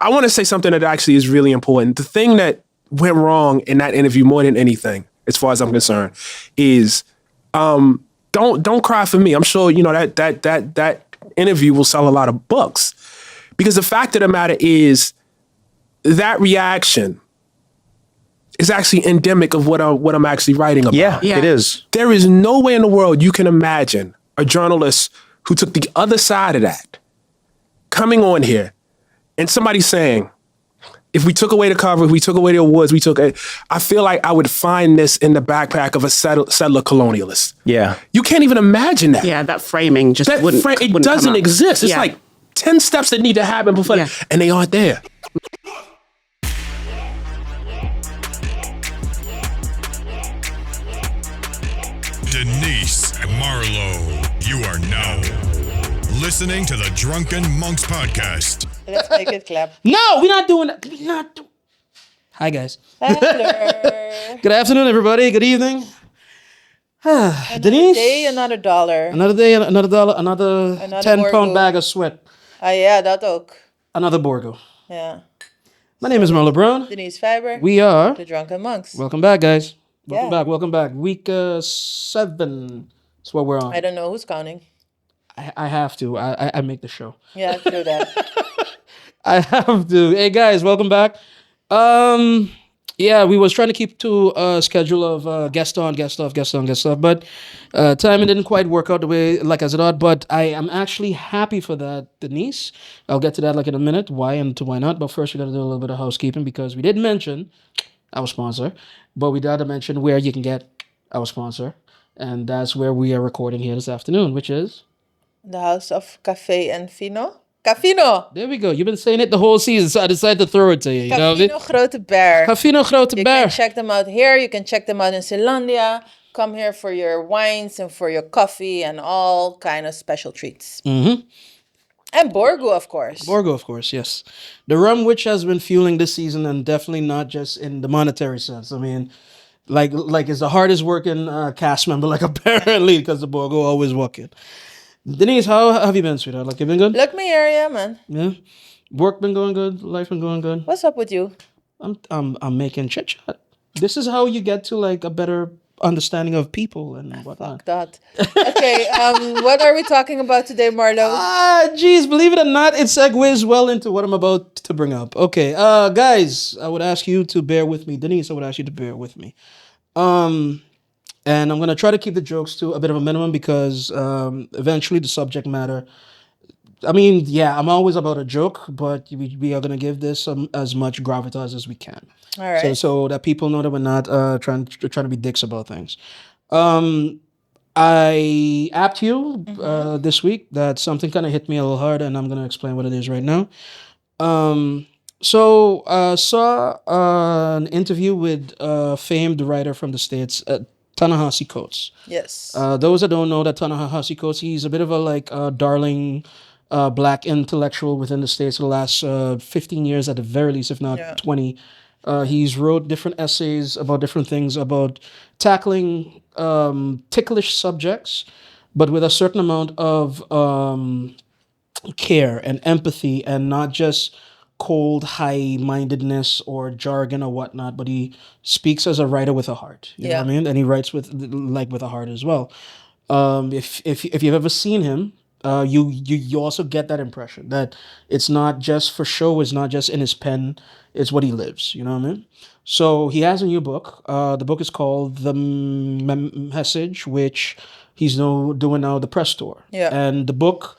I want to say something that actually is really important. The thing that went wrong in that interview more than anything, as far as I'm concerned, is don't cry for me. I'm sure that interview will sell a lot of books, because the fact of the matter is that reaction is actually endemic of what I'm actually writing about. Yeah, it is. There is no way in the world you can imagine a journalist who took the other side of that coming on here and somebody saying, if we took away the cover, if we took away the awards, I feel like I would find this in the backpack of a settler colonialist. Yeah. You can't even imagine that. Yeah, that framing just wouldn't it doesn't exist. It's like 10 steps that need to happen before that, and they aren't there. Denise Marlo, you are now listening to the Drunken Monks podcast. Let's make it clap. No, we're not doing that. Hi, guys. Hello. Good afternoon, everybody. Good evening. Another Denise? day, another dollar. Another day, another dollar, another 10-pound Borgo. bag of sweat. Ja, dat ook. Another Borgo. Yeah. My name is Marlo Brown. Denise Fiber. We are... The Drunken Monks. Welcome back, guys. Yeah. Welcome back. Week 7 is what we're on. I don't know who's counting. I have to. I make the show. Yeah, true that. I have to. Hey, guys, welcome back. Yeah, we was trying to keep to a schedule of guest on, guest off, but timing didn't quite work out the way like as I thought. But I am actually happy for that, Denise. I'll get to that like in a minute. Why and why not? But first, we got to do a little bit of housekeeping because we did mention our sponsor, but we got to mention where you can get our sponsor, and that's where we are recording here this afternoon, which is The House of Café and Fino. Kafino. there we go. You've been saying it the whole season, so I decided to throw it to you. You know what I mean? Kafino Grote Bear. Kafino Grote You Bear. can check them out here. You can check them out in Zeelandia. Come here for your wines and for your coffee and all kind of special treats. Mm-hmm. And Borgo, of course. Borgo, of course, yes. The rum which has been fueling this season, and definitely not just in the monetary sense. I mean, like it's the hardest working cast member, like apparently, because the Borgo always working. Denise, how have you been, sweetheart? Like, you been good? Look me here, yeah, man. Yeah. Work been going good. Life been going good. What's up with you? I'm making chit chat. This is how you get to like a better understanding of people and whatnot. Fuck that. Okay, what are we talking about today, Marlo? Geez, believe it or not, it segues well into what I'm about to bring up. Okay, guys, I would ask you to bear with me. Denise, I would ask you to bear with me. And I'm going to try to keep the jokes to a bit of a minimum because eventually the subject matter... I mean, yeah, I'm always about a joke, but we are going to give this as much gravitas as we can. All right. So that people know that we're not trying to be dicks about things. I apped you this week that something kind of hit me a little hard, and I'm going to explain what it is right now. Saw an interview with a famed writer from the States, Ta-Nehisi Coates. Yes. Those that don't know that Ta-Nehisi Coates, he's a bit of a darling black intellectual within the States for the last 15 years at the very least, if not 20. He's wrote different essays about different things, about tackling ticklish subjects, but with a certain amount of care and empathy, and not just cold high-mindedness or jargon or whatnot, but he speaks as a writer with a heart. You know what I mean? And he writes with a heart as well. If you've ever seen him, you also get that impression that it's not just for show, it's not just in his pen, it's what he lives. You know what I mean? So he has a new book. The book is called The Message, which he's doing now the press tour. Yeah. And the book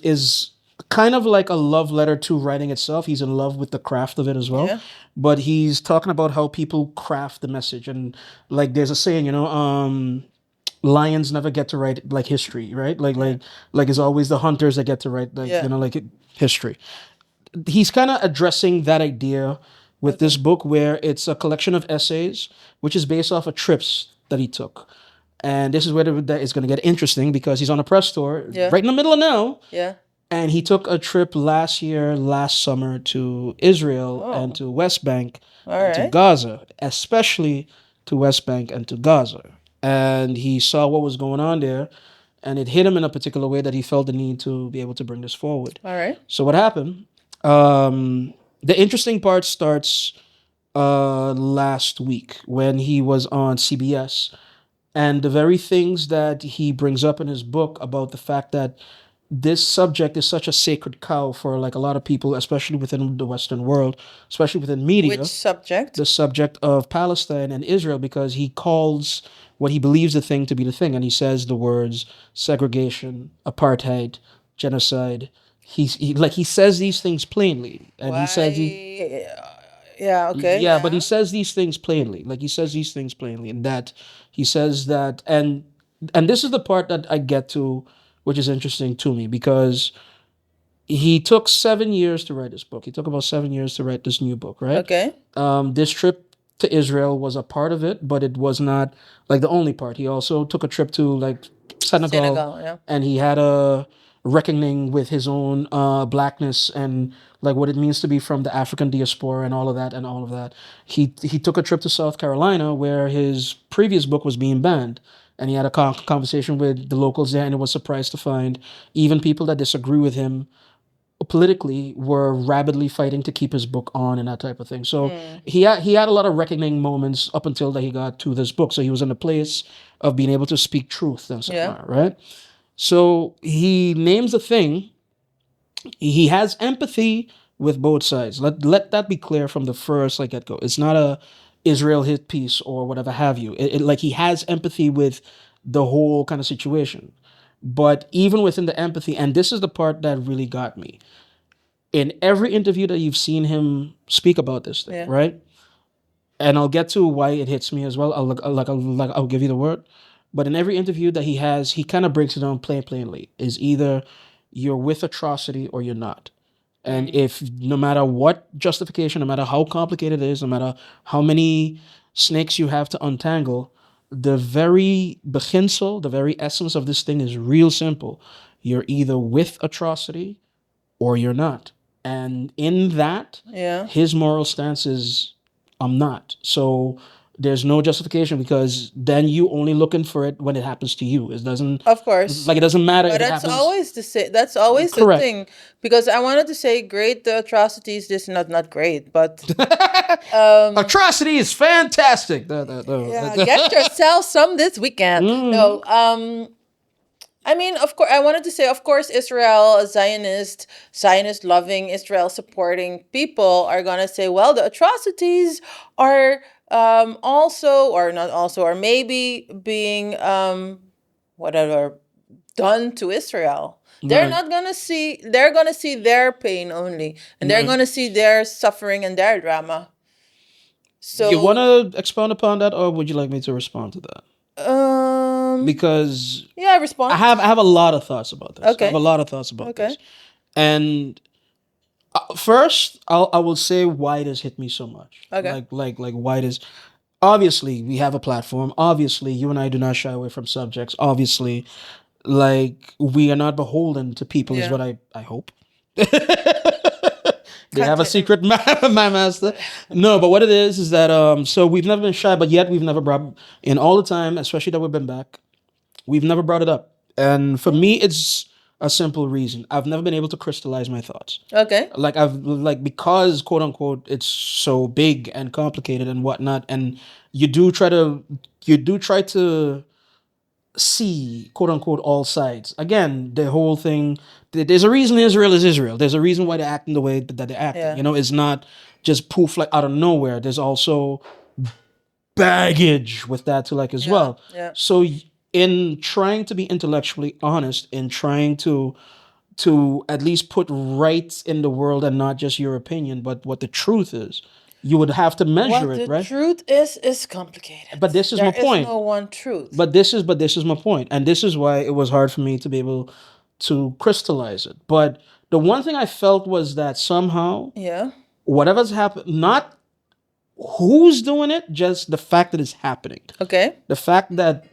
is kind of like a love letter to writing itself. He's in love with the craft of it as well. Yeah. But he's talking about how people craft the message. And like there's a saying, lions never get to write like history, right? Like it's always the hunters that get to write history. He's kind of addressing that idea with this book, where it's a collection of essays which is based off of trips that he took. And this is where that is going to get interesting, because he's on a press tour right in the middle of now. Yeah. And he took a trip last summer to Israel and to West Bank and to Gaza, especially to West Bank and to Gaza. And he saw what was going on there, and it hit him in a particular way that he felt the need to be able to bring this forward. All right. So what happened? The interesting part starts last week when he was on CBS, and the very things that he brings up in his book about the fact that this subject is such a sacred cow for like a lot of people, especially within the Western world, especially within Which media, subject? the subject of Palestine and Israel, because he calls what he believes the thing to be the thing, and he says the words segregation, apartheid, genocide. He says these things plainly, and he says Yeah, okay. yeah, but he says these things plainly. Like he says these things plainly, and that he says that, and this is the part that I get to, which is interesting to me because he took 7 years to write this book. He took about 7 years to write this new book, right? Okay. This trip to Israel was a part of it, but it was not like the only part. He also took a trip to like Senegal, Yeah. and he had a reckoning with his own blackness and like what it means to be from the African diaspora and all of that and all of that. He took a trip to South Carolina where his previous book was being banned. And he had a conversation with the locals there, and it was surprised to find even people that disagree with him politically were rabidly fighting to keep his book on and that type of thing. So he had a lot of reckoning moments up until that he got to this book. So he was in a place of being able to speak truth and stuff, right? So he names a thing. He has empathy with both sides. Let that be clear from the first like get go. It's not a Israel hit piece or whatever have you. Like he has empathy with the whole kind of situation. But even within the empathy, and this is the part that really got me, in every interview that you've seen him speak about this thing, right? And I'll get to why it hits me as well. I'll give you the word. But in every interview that he has, he kind of breaks it down plainly. Is either you're with atrocity or you're not. And if no matter what justification, no matter how complicated it is, no matter how many snakes you have to untangle, the very beginsel, the very essence of this thing is real simple. You're either with atrocity or you're not. And in that, his moral stance is, I'm not. So there's no justification because then you only looking for it when it happens to you. It doesn't, of course, like it doesn't matter. But if that's it happens. always the say. That's always Correct. the thing. Because I wanted to say, great the atrocities. This not great, but atrocity is fantastic. yeah, get yourself some this weekend. No, I mean, of course, I wanted to say, of course, Israel, Zionist loving, Israel supporting people are going to say, well, the atrocities are also, or not also, or maybe being whatever done to Israel. They're not going to see, they're going to see their pain only, and they're going to see their suffering and their drama. So you want to expound upon that, or would you like me to respond to that? Because yeah, respond. I have a lot of thoughts about this. Okay. I have a lot of thoughts about this. And first, I will say why it has hit me so much. Okay. Like why it is. Obviously, we have a platform. Obviously, you and I do not shy away from subjects. Obviously, like we are not beholden to people. Is what I hope. They have a secret, my master. No, but what it is that so we've never been shy, but yet we've never brought in all the time, especially that we've been back. We've never brought it up, and for me, it's a simple reason. I've never been able to crystallize my thoughts. Okay. Because quote unquote it's so big and complicated and whatnot, and you do try to see quote unquote all sides. Again, the whole thing. There's a reason Israel is Israel. There's a reason why they're acting the way that they're acting. Yeah. You know, it's not just poof like out of nowhere. There's also baggage with that too, like as well. Yeah. So in trying to be intellectually honest, in trying to at least put right in the world and not just your opinion, but what the truth is, you would have to measure it, right? The truth is complicated. But this is my point. There is no one truth. But this is my point, and this is why it was hard for me to be able to crystallize it. But the one thing I felt was that somehow, whatever's happened, not who's doing it, just the fact that it's happening. Okay. The fact that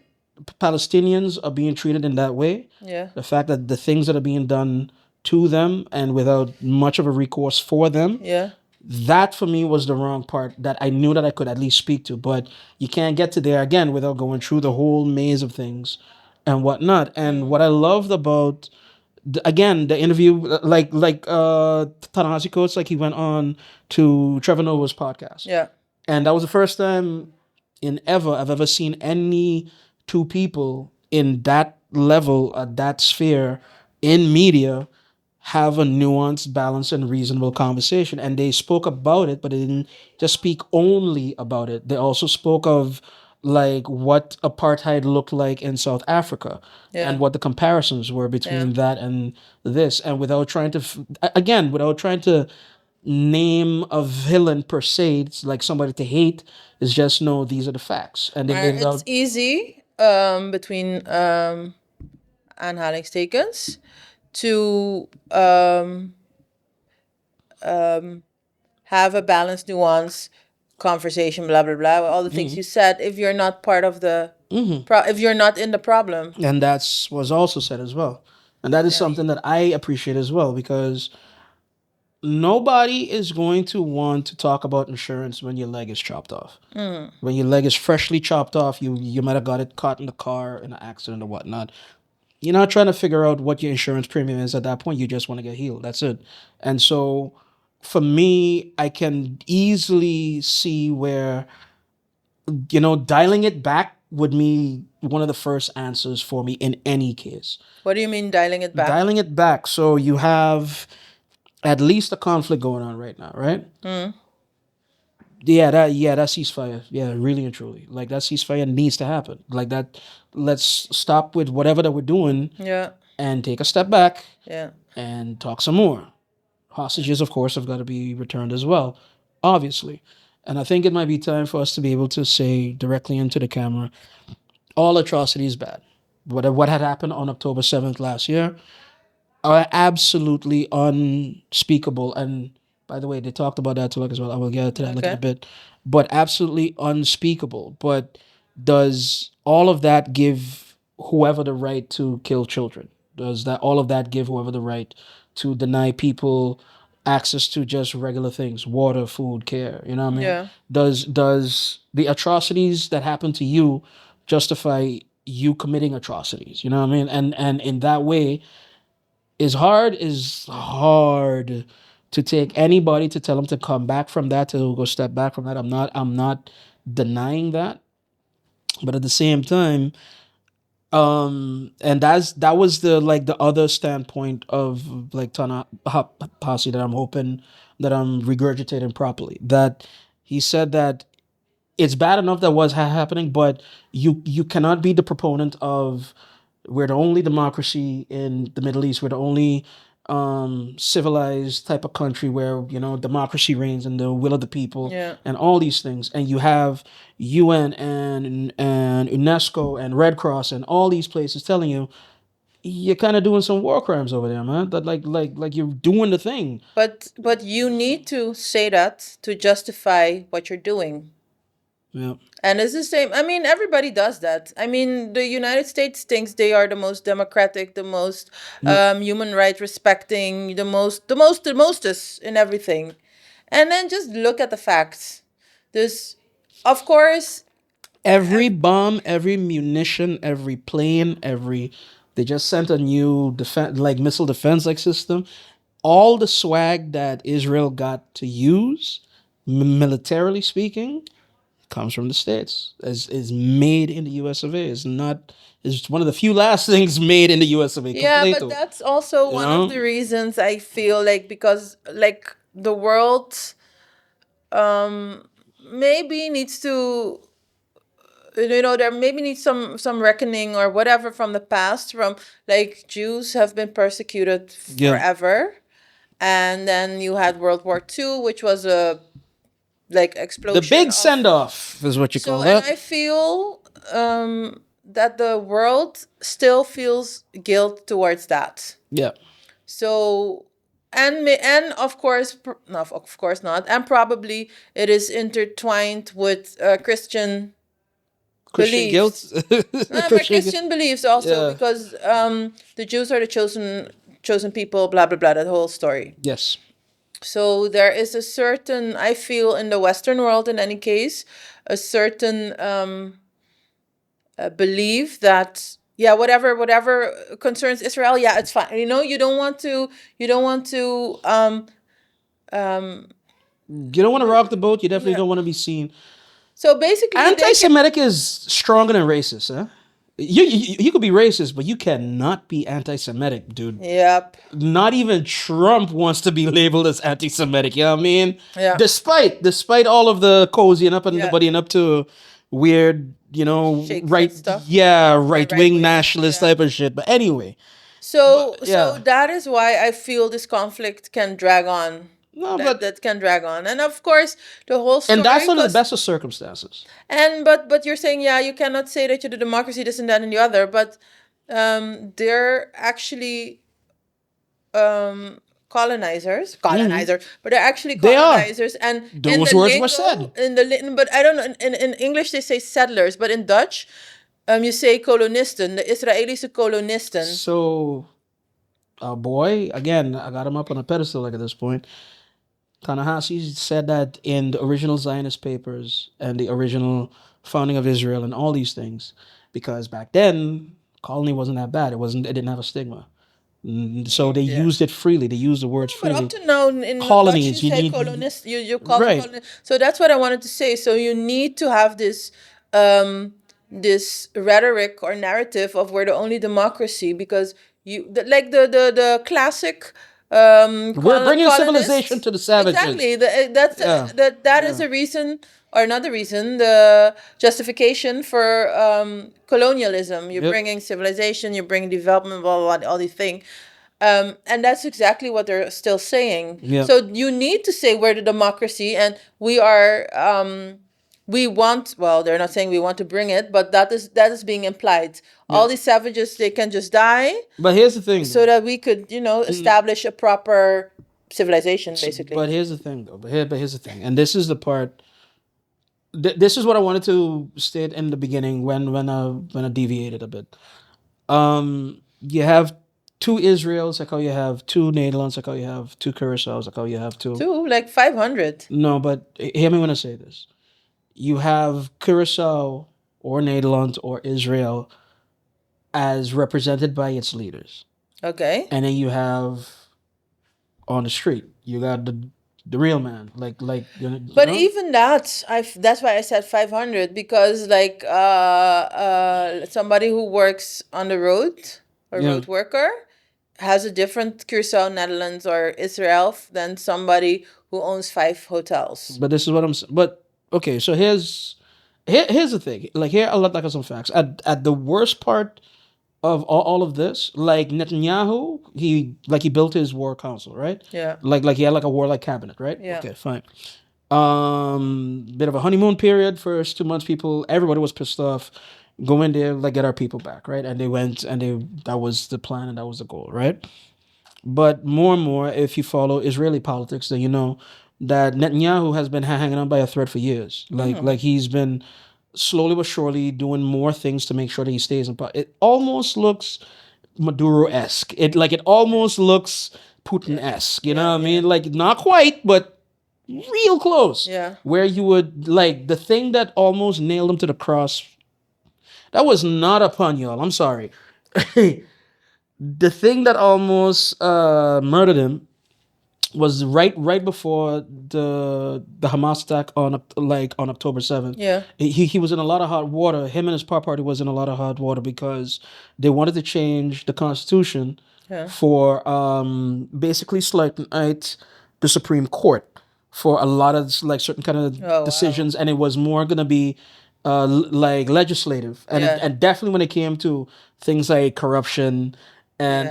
Palestinians are being treated in that way. Yeah. The fact that the things that are being done to them and without much of a recourse for them. Yeah. That for me was the wrong part that I knew that I could at least speak to, but you can't get to there again without going through the whole maze of things and whatnot. And what I loved about again, the interview, Ta-Nehisi Coates, like he went on to Trevor Noah's podcast. Yeah. And that was the first time I've ever seen any two people in that level, that sphere in media have a nuanced, balanced, and reasonable conversation. And they spoke about it, but they didn't just speak only about it. They also spoke of like what apartheid looked like in South Africa Yeah. and what the comparisons were between that and this. And without trying to, without trying to name a villain per se, it's like somebody to hate, is just know these are the facts. And they laid it It's out. easy between aanhalingstekens to have a balanced, nuanced conversation, blah blah blah, all the things you said. If you're not part of the, if you're not in the problem, And that's was also said as well. And that is something that I appreciate as well, because nobody is going to want to talk about insurance when your leg is chopped off. When your leg is freshly chopped off, you might have got it caught in the car in an accident or whatnot. You're not trying to figure out what your insurance premium is at that point. You just want to get healed. That's it. And so for me, I can easily see where, dialing it back would be one of the first answers for me in any case. what do you mean dialing it back? Dialing it back. So you have at least a conflict going on right now, right? That ceasefire. Yeah, really and truly. Like that ceasefire needs to happen. Like that, let's stop with whatever that we're doing Yeah. and take a step back Yeah. and talk some more. Hostages, of course, have got to be returned as well, obviously. And I think it might be time for us to be able to say directly into the camera, all atrocity is bad. What had happened on October 7th last year are absolutely unspeakable. And by the way, they talked about that too as well. I will get to that in a bit. But absolutely unspeakable. But does all of that give whoever the right to kill children? Does that all of that give whoever the right to deny people access to just regular things, water, food, care? You know what I mean? Yeah. Does the atrocities that happen to you justify you committing atrocities? You know what I mean? And in that way, is hard to take anybody to tell them to come back from that, to go step back from that. I'm not denying that, but at the same time, and that was the other standpoint of like Ta-Nehisi that I'm hoping that I'm regurgitating properly. That he said that it's bad enough that was happening, but you cannot be the proponent of we're the only democracy in the Middle East. We're the only civilized type of country where democracy reigns and the will of the people, and all these things. And you have UN and UNESCO and Red Cross and all these places telling you you're kind of doing some war crimes over there, man. That like you're doing the thing. But you need to say that to justify what you're doing. Yeah. And it's the same. I mean, everybody does that. I mean, the United States thinks they are the most democratic, the most human rights respecting, the mostest in everything. And then just look at the facts. This, of course, every bomb, every munition, every plane, they just sent a new missile defense system. All the swag that Israel got to use, militarily speaking, comes from the States. Is made in the US of A. It's one of the few last things made in the US of A. Yeah, but that's also one of the reasons I feel like, because like the world maybe needs to, there maybe needs some reckoning or whatever from the past, from like Jews have been persecuted forever. And then you had World War II, which was a explosion. The big send-off is what you call that. And I feel that the world still feels guilt towards that. Yeah. So, and of course, no, of course not, and probably it is intertwined with Christian beliefs. Christian beliefs also, because the Jews are the chosen people, blah blah blah, that whole story. Yes. So there is a certain, I feel, in the Western world, in any case, a certain belief that yeah, whatever concerns Israel, yeah, it's fine. You don't want to You don't want to rock the boat. You definitely yeah. don't want to be seen. So basically they can, Anti-Semitic is stronger than racist, huh? You could be racist, but you cannot be anti-Semitic, dude. yep. Not even Trump wants to be labeled as anti-Semitic. You know what I mean? Yeah. Despite all of the cozying up and Yeah. the buddying up to weird, Shake right, stuff. right wing right-wing, nationalist yeah. type of shit. But anyway, So yeah. that is why I feel this conflict can drag on. No, That can drag on, and of course the whole story. and that's under the 'cause- best of circumstances. And but you're saying, yeah, you cannot say that you're the democracy, this and that and the other, but they're actually colonizers, but they're actually They are. colonizers, and Those words were said. But I don't know. In English they say settlers, but in Dutch, you say kolonisten, the Israëlische kolonisten. So, boy, again, I got him up on a pedestal like at this point. Ta-Nehisi said that in the original Zionist papers and the original founding of Israel and all these things, because back then colony wasn't that bad. It didn't have a stigma. So they used it freely. They used the words But freely. up to now, in Colonies, Dutch, you you say need- colonist. You call Right. it colonist. So that's what I wanted to say. So you need to have this this rhetoric or narrative of we're the only democracy, because like the classic. We're bringing colonists- civilization to the savages. Exactly. Yeah. That is the reason, or not the reason, the justification for colonialism. You're Yep. bringing civilization, you're bringing development, blah, blah, blah, all these things. And that's exactly what they're still saying. Yep. So you need to say we're the democracy, and we are. We want. Well, they're not saying we want to bring it, but that is being implied. All these savages, they can just die, But here's the thing. so that we could, establish a proper civilization, basically. But here's the thing, though. But here's the thing, and this is the part. This is what I wanted to state in the beginning when I deviated a bit. You have two Israels, like how you have two Netherlands, like how you have two Curaçaos, like how you have two. Too, like 500. No, but hear me when I say this. You have Curaçao or Netherlands or Israel as represented by its leaders. Okay. And then you have on the street, you got the real man, like But even that, that's why I said 500, because like somebody who works on the road, a Yeah. road worker, has a different Curaçao, Netherlands, or Israel than somebody who owns 5 hotels. But this is what I'm saying. But okay, so here's the thing. Like here, I'll let like some facts. At the worst part of all of this, like Netanyahu, he built his war council, right? Yeah. Like he had like a warlike cabinet, right? Yeah. Okay, fine. Bit of a honeymoon period. First 2 months, everybody was pissed off. Go in there, like get our people back, right? And they went, and that was the plan and that was the goal, right? But more and more, if you follow Israeli politics, then you know that Netanyahu has been hanging on by a thread for years. Like he's been slowly but surely doing more things to make sure that he stays in power. It almost looks Maduro-esque. It almost looks Putin-esque. You know what I mean? Like not quite, but real close. Yeah. Where you would like the thing that almost nailed him to the cross. That was not a pun, y'all. I'm sorry. The thing that almost murdered him was right before the Hamas attack on October 7th. Yeah. He was in a lot of hot water. Him and his party was in a lot of hot water because they wanted to change the constitution for basically selecting out the Supreme Court for a lot of like certain kind of decisions, and it was more gonna be like legislative, and definitely when it came to things like corruption and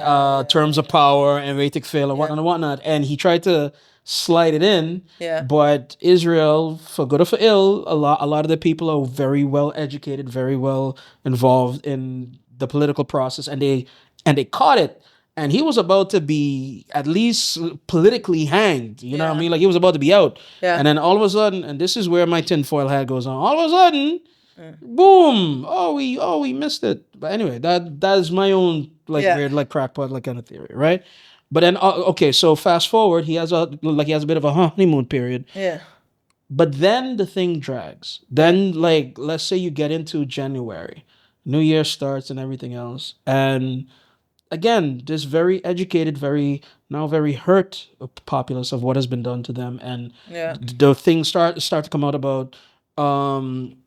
terms of power and ratic fail and whatnot, and he tried to slide it in. Yeah. But Israel, for good or for ill, a lot of the people are very well educated, very well involved in the political process, and they caught it. And he was about to be at least politically hanged. You know what I mean? Like he was about to be out. Yeah. And then all of a sudden, and this is where my tinfoil hat goes on. All of a sudden, boom! Oh, we missed it. But anyway, that is my own weird crackpot kind of theory, right? But then okay, so fast forward, he has a bit of a honeymoon period. Yeah. But then the thing drags. Then let's say you get into January, New Year starts and everything else. And again, this very educated, very hurt populace of what has been done to them, and Yeah. the things start to come out about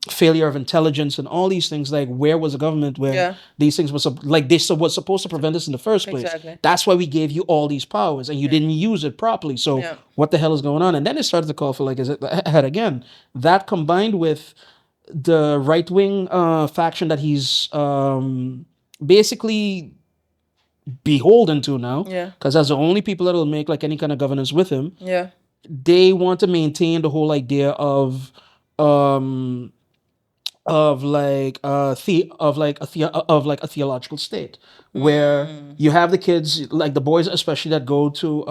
failure of intelligence and all these things. Like, where was the government where Yeah. these things was supposed to prevent this in the first place? Exactly. That's why we gave you all these powers, and you didn't use it properly. So Yeah. what the hell is going on? And then it started to call for, like, is it ahead again? That combined with the right wing faction that he's basically beholden to now, Yeah. because as the only people that will make like any kind of governance with him, Yeah. they want to maintain the whole idea of um like a theological state where you have the kids, like the boys especially, that go to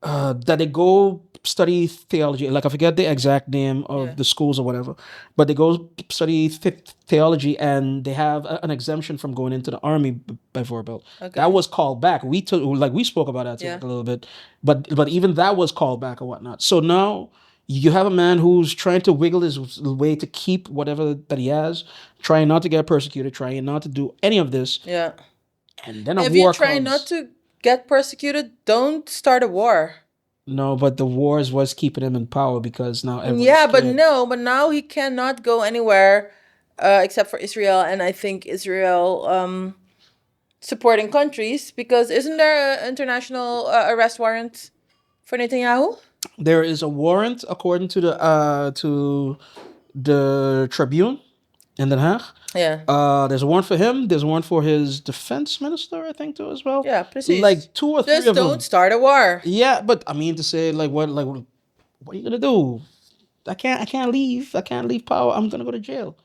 that they go study theology. Like, I forget the exact name of Yeah. the schools or whatever, but they go study theology, and they have an exemption from going into the army by Vorbill. Okay. That was called back. We spoke about that too, Yeah. like, a little bit, but even that was called back or whatnot. So now you have a man who's trying to wiggle his way to keep whatever that he has, trying not to get persecuted, trying not to do any of this, Yeah. and then a If war you're trying comes. not to get persecuted, don't start a war. No, but the wars was keeping him in power, because now everyone's Yeah, but scared. no, but now he cannot go anywhere except for Israel, and I think Israel supporting countries, because isn't there an international arrest warrant for Netanyahu? There is a warrant according to the Tribune in Den Haag. Yeah. There's a warrant for him. There's a warrant for his defense minister, I think, too, as well. Yeah, precies. Like 2 or 3 Just of them. don't start a war. Yeah, but I mean to say, like, what are you gonna do? I can't leave. I can't leave power. I'm gonna go to jail.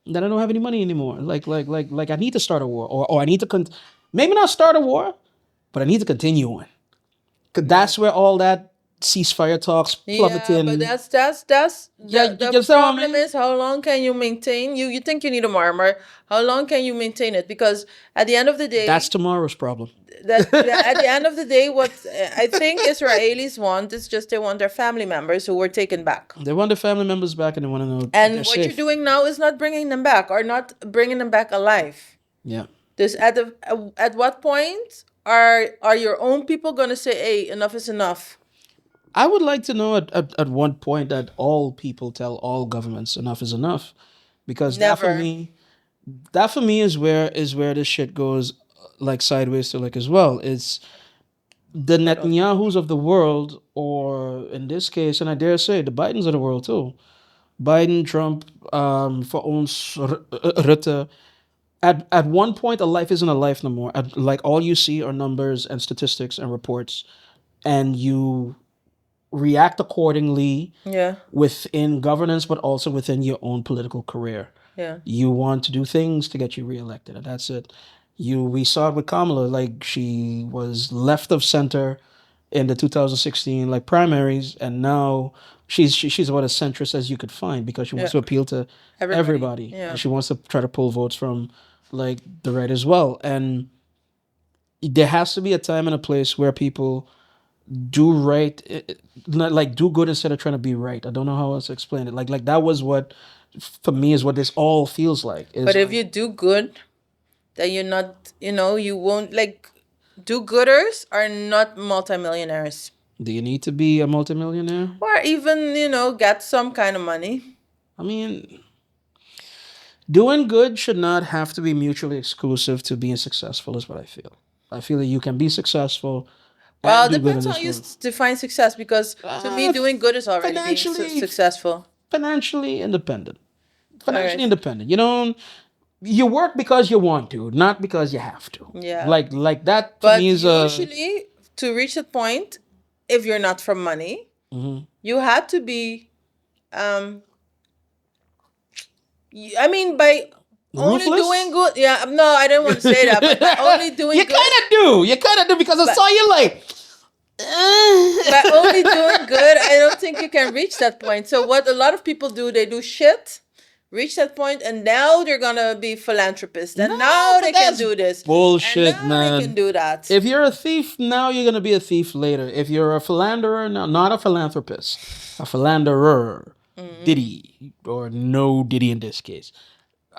Then I don't have any money anymore. Like I need to start a war, or I need to maybe not start a war, but I need to continue on. 'Cause that's where all that ceasefire talks plummeted. Yeah, but that's Yeah, the you understand what I problem mean? is, how long can you maintain you think you need a armor? How long can you maintain it? Because at the end of the day, That's tomorrow's problem. that at the end of the day, what I think Israelis want is just they want their family members who were taken back. They want their family members back, and they want to know And they're what safe. you're doing now is not bringing them back, or not bringing them back alive. Yeah. This at what point are your own people gonna say, "Hey, enough is enough"? I would like to know at one point that all people tell all governments enough is enough, because Never. that for me is where this shit goes, like, sideways to, like, as well. It's the Netanyahus of the world, or in this case, and I dare say the Bidens of the world too. Biden, Trump, for ons Rutte. At one point, a life isn't a life no more. Like, all you see are numbers and statistics and reports, and you react accordingly Yeah, within governance, but also within your own political career. yeah, You want to do things to get you reelected, and that's it. We saw it with Kamala. Like, she was left of center in the 2016 like primaries, and now she's about as centrist as you could find, because she wants to Yeah. appeal to everybody. Yeah. And she wants to try to pull votes from, like, the right as well. And there has to be a time and a place where people do right, not like do good instead of trying to be right. I don't know how else to explain it. Like that was what, for me, is what this all feels like. But if you do good, then you're not. You won't like. Do-gooders are not multimillionaires, do you need to be a multimillionaire? or even get some kind of money. I mean, doing good should not have to be mutually exclusive to being successful, is what I feel. I feel that you can be successful. Well, and it do good in depends how this you world. define success, because to me, doing good is already being financially- successful. Financially independent. Financially Alright. independent. You work because you want to, not because you have to. Yeah. Like that to But me is usually, to reach that point, if you're not from money, you had to be. I mean, by only Ruthless? doing good. Yeah, no, I didn't want to say that, but by only doing you good. kind of do, because I saw you like. By only doing good, I don't think you can reach that point. So what a lot of people do, they do shit, reach that point, and now they're gonna be philanthropists, and now but they can that's do this. bullshit, and now man. They can do that. If you're a thief now, you're gonna be a thief later. If you're a philanderer now, not a philanthropist, a philanderer, Diddy or no Diddy in this case.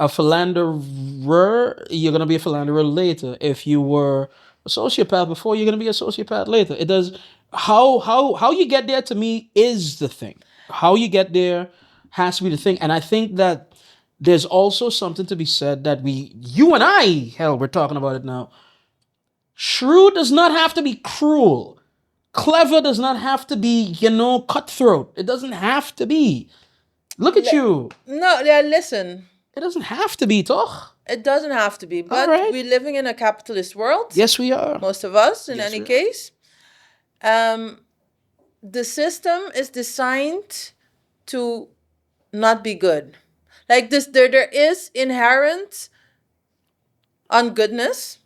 a philanderer, you're gonna be a philanderer later. If you were a sociopath before, you're gonna be a sociopath later. It does how you get there to me is the thing. How you get there has to be the thing. And I think that there's also something to be said that you and I, hell, we're talking about it now. Shrewd does not have to be cruel. Clever does not have to be, cutthroat. It doesn't have to be. Look at you. No, yeah, listen. It doesn't have to be, toch? It doesn't have to be, but right. we're living in a capitalist world. Yes, we are. Most of us, in Yes, any we are. case. The system is designed to not be good. Like this, there is inherent ungoodness,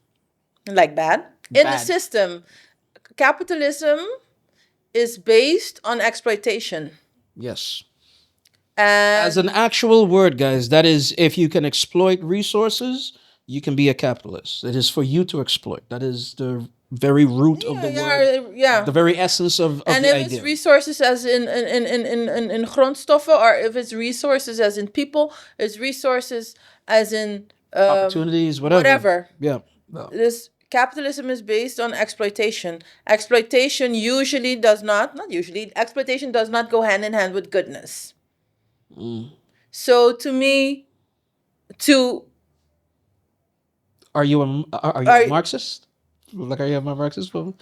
like bad, in the Bad. system. Capitalism is based on exploitation. Yes. And As an actual word, guys, that is, if you can exploit resources, you can be a capitalist. It is for you to exploit. That is the very root of the word. yeah. The very essence of And the if idea. it's resources as in grondstoffen, or if it's resources as in people, it's resources as in Opportunities, whatever. whatever. Yeah. No. This capitalism is based on exploitation. Exploitation usually does not usually, exploitation does not go hand in hand with goodness. So to me, Are you a Marxist? Like, are you a Marxist woman?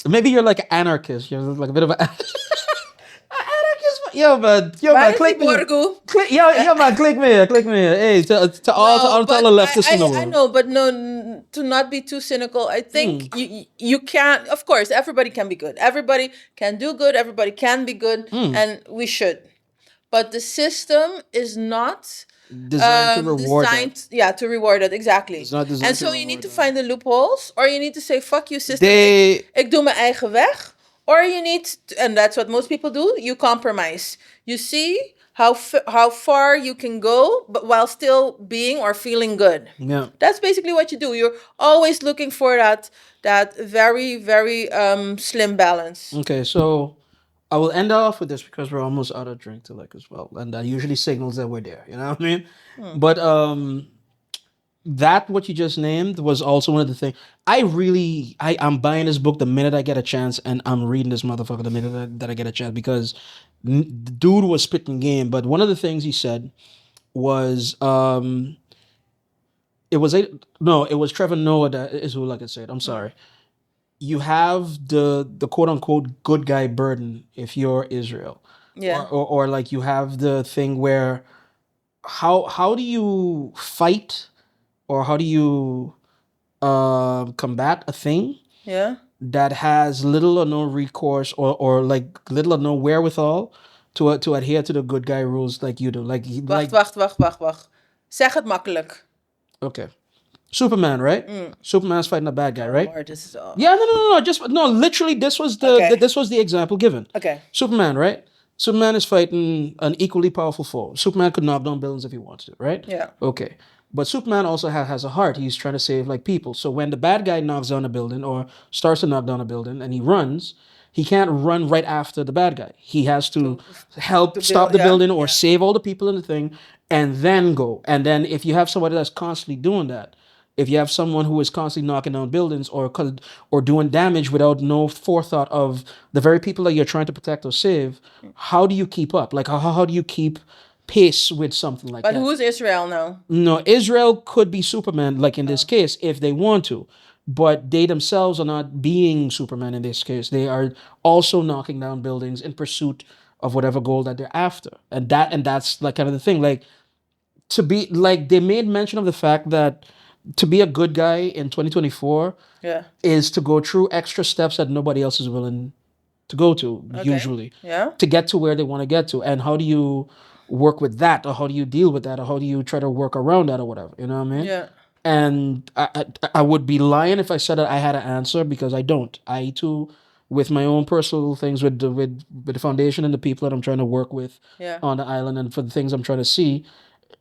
Maybe you're like an anarchist. You're like a bit of an anarchist. Yo, man, click me. Click me. Hey, to all the leftists in the world. I know, but no, to not be too cynical. I think you can't. Of course, everybody can be good. Everybody can do good. Everybody can be good, and we should. But the system is not Designed to reward that. Yeah, to reward it, exactly. It's not designed And to so you need reward to that. find the loopholes, or you need to say, fuck you, system. They- Ik doe mijn eigen weg. Or you need to, and that's what most people do, you compromise. You see how far you can go, but while still being or feeling good. Yeah. That's basically what you do. You're always looking for that very, very slim balance. Okay, so I will end off with this because we're almost out of drink to like as well, and that usually signals that we're there. You know what I mean? But that what you just named was also one of the things. I'm buying this book the minute I get a chance, and I'm reading this motherfucker the minute that I get a chance, because the dude was spitting game. But one of the things he said was it was Trevor Noah that is who, like I said. I'm sorry. You have the quote unquote good guy burden if you're Israel. Yeah. Or like you have the thing where how do you fight, or how do you combat a thing Yeah. that has little or no recourse, or like little or no wherewithal to adhere to the good guy rules like you do. Wacht. Zeg het makkelijk. Okay. Superman, right? Superman's fighting a bad guy, right? Lord, this is all. Yeah, no. Literally, this was the example given. Okay. Superman, right? Superman is fighting an equally powerful foe. Superman could knock down buildings if he wants to, right? Yeah. Okay. But Superman also has a heart. He's trying to save like people. So when the bad guy knocks down a building or starts to knock down a building and he runs, he can't run right after the bad guy. He has to help stop the building or save all the people in the thing and then go. And then if you have somebody that's constantly doing that, if you have someone who is constantly knocking down buildings or doing damage without no forethought of the very people that you're trying to protect or save, how do you keep up? Like how do you keep pace with something like that? But who's Israel now? No, Israel could be Superman, like in this case, if they want to. But they themselves are not being Superman in this case. They are also knocking down buildings in pursuit of whatever goal that they're after. And that's like kind of the thing. Like to be like they made mention of the fact that to be a good guy in 2024 is to go through extra steps that nobody else is willing to go to, usually. Yeah. To get to where they want to get to. And how do you work with that? Or how do you deal with that? Or how do you try to work around that or whatever? You know what I mean? Yeah. And I would be lying if I said that I had an answer, because I don't. I too, with my own personal things with the foundation and the people that I'm trying to work with on the island, and for the things I'm trying to see,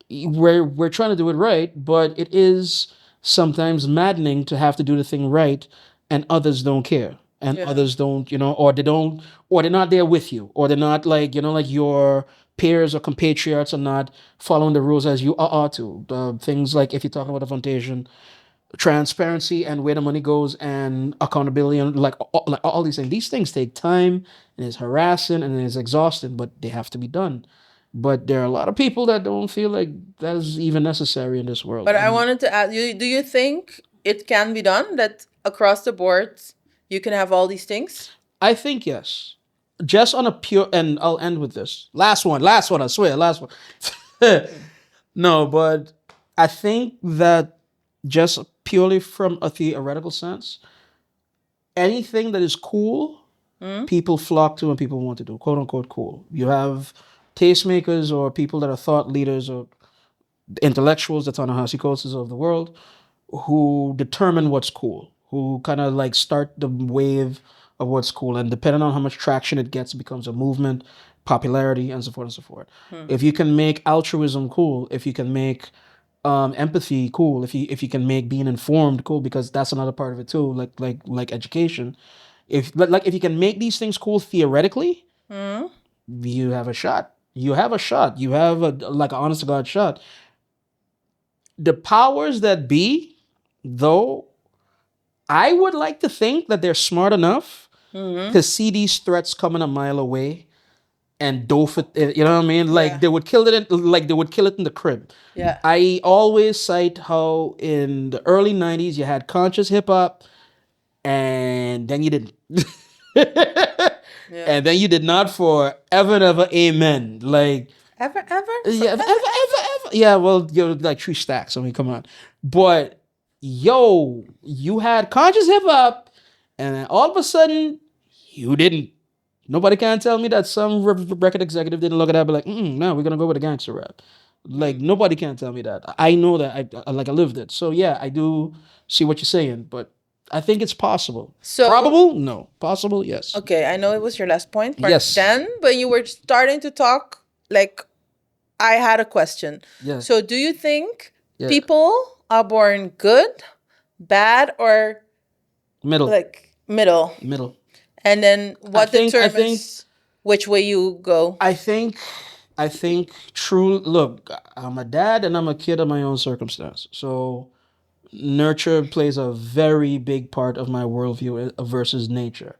we're trying to do it right, but it is sometimes maddening to have to do the thing right and others don't care. And others don't, or they're not there with you, or they're not like, like your peers or compatriots are not following the rules as you ought to. Things like, if you're talking about a foundation, transparency and where the money goes and accountability and like all these things. These things take time and it's harassing and it's exhausting, but they have to be done. But there are a lot of people that don't feel like that is even necessary in this world. But I wanted to ask you, do you think it can be done that across the board you can have all these things? I think yes. Just on a pure, and I'll end with this. Last one, I swear, last one. No, but I think that just purely from a theoretical sense, anything that is cool, people flock to and people want to do, quote unquote cool. You have tastemakers or people that are thought leaders or intellectuals, the Ta-Nehisi Coates of the world, who determine what's cool, who kind of like start the wave of what's cool. And depending on how much traction it gets, it becomes a movement, popularity, and so forth and so forth. If you can make altruism cool, if you can make empathy cool, if you can make being informed cool, because that's another part of it too, like education. If you can make these things cool theoretically, you have a shot. You have a shot. You have a like an honest to God shot. The powers that be, though, I would like to think that they're smart enough to see these threats coming a mile away and doof it. You know what I mean? Like they would kill it. They would kill it in the crib. Yeah. I always cite how in the early '90s you had conscious hip hop, and then you didn't. And then you did not forever and ever. Amen. Like. Ever? Yeah, ever. Yeah, well, you're like 3 stacks. I mean, come on. But yo, you had conscious hip hop, and then all of a sudden, you didn't. Nobody can tell me that some record executive didn't look at that and be like, no, we're gonna go with the gangster rap. Like nobody can tell me that. I know that. I lived it. So yeah, I do see what you're saying, but I think it's possible. So Probable? No. Possible? Yes. okay, I know it was your last point, Yes. then, but you were starting to talk like I had a question. Yes. So do you think people are born good, bad, or Middle. like middle? Middle. And then what I think- determines which way you go? I think true. Look, I'm a dad and I'm a kid of my own circumstance. So nurture plays a very big part of my worldview versus nature.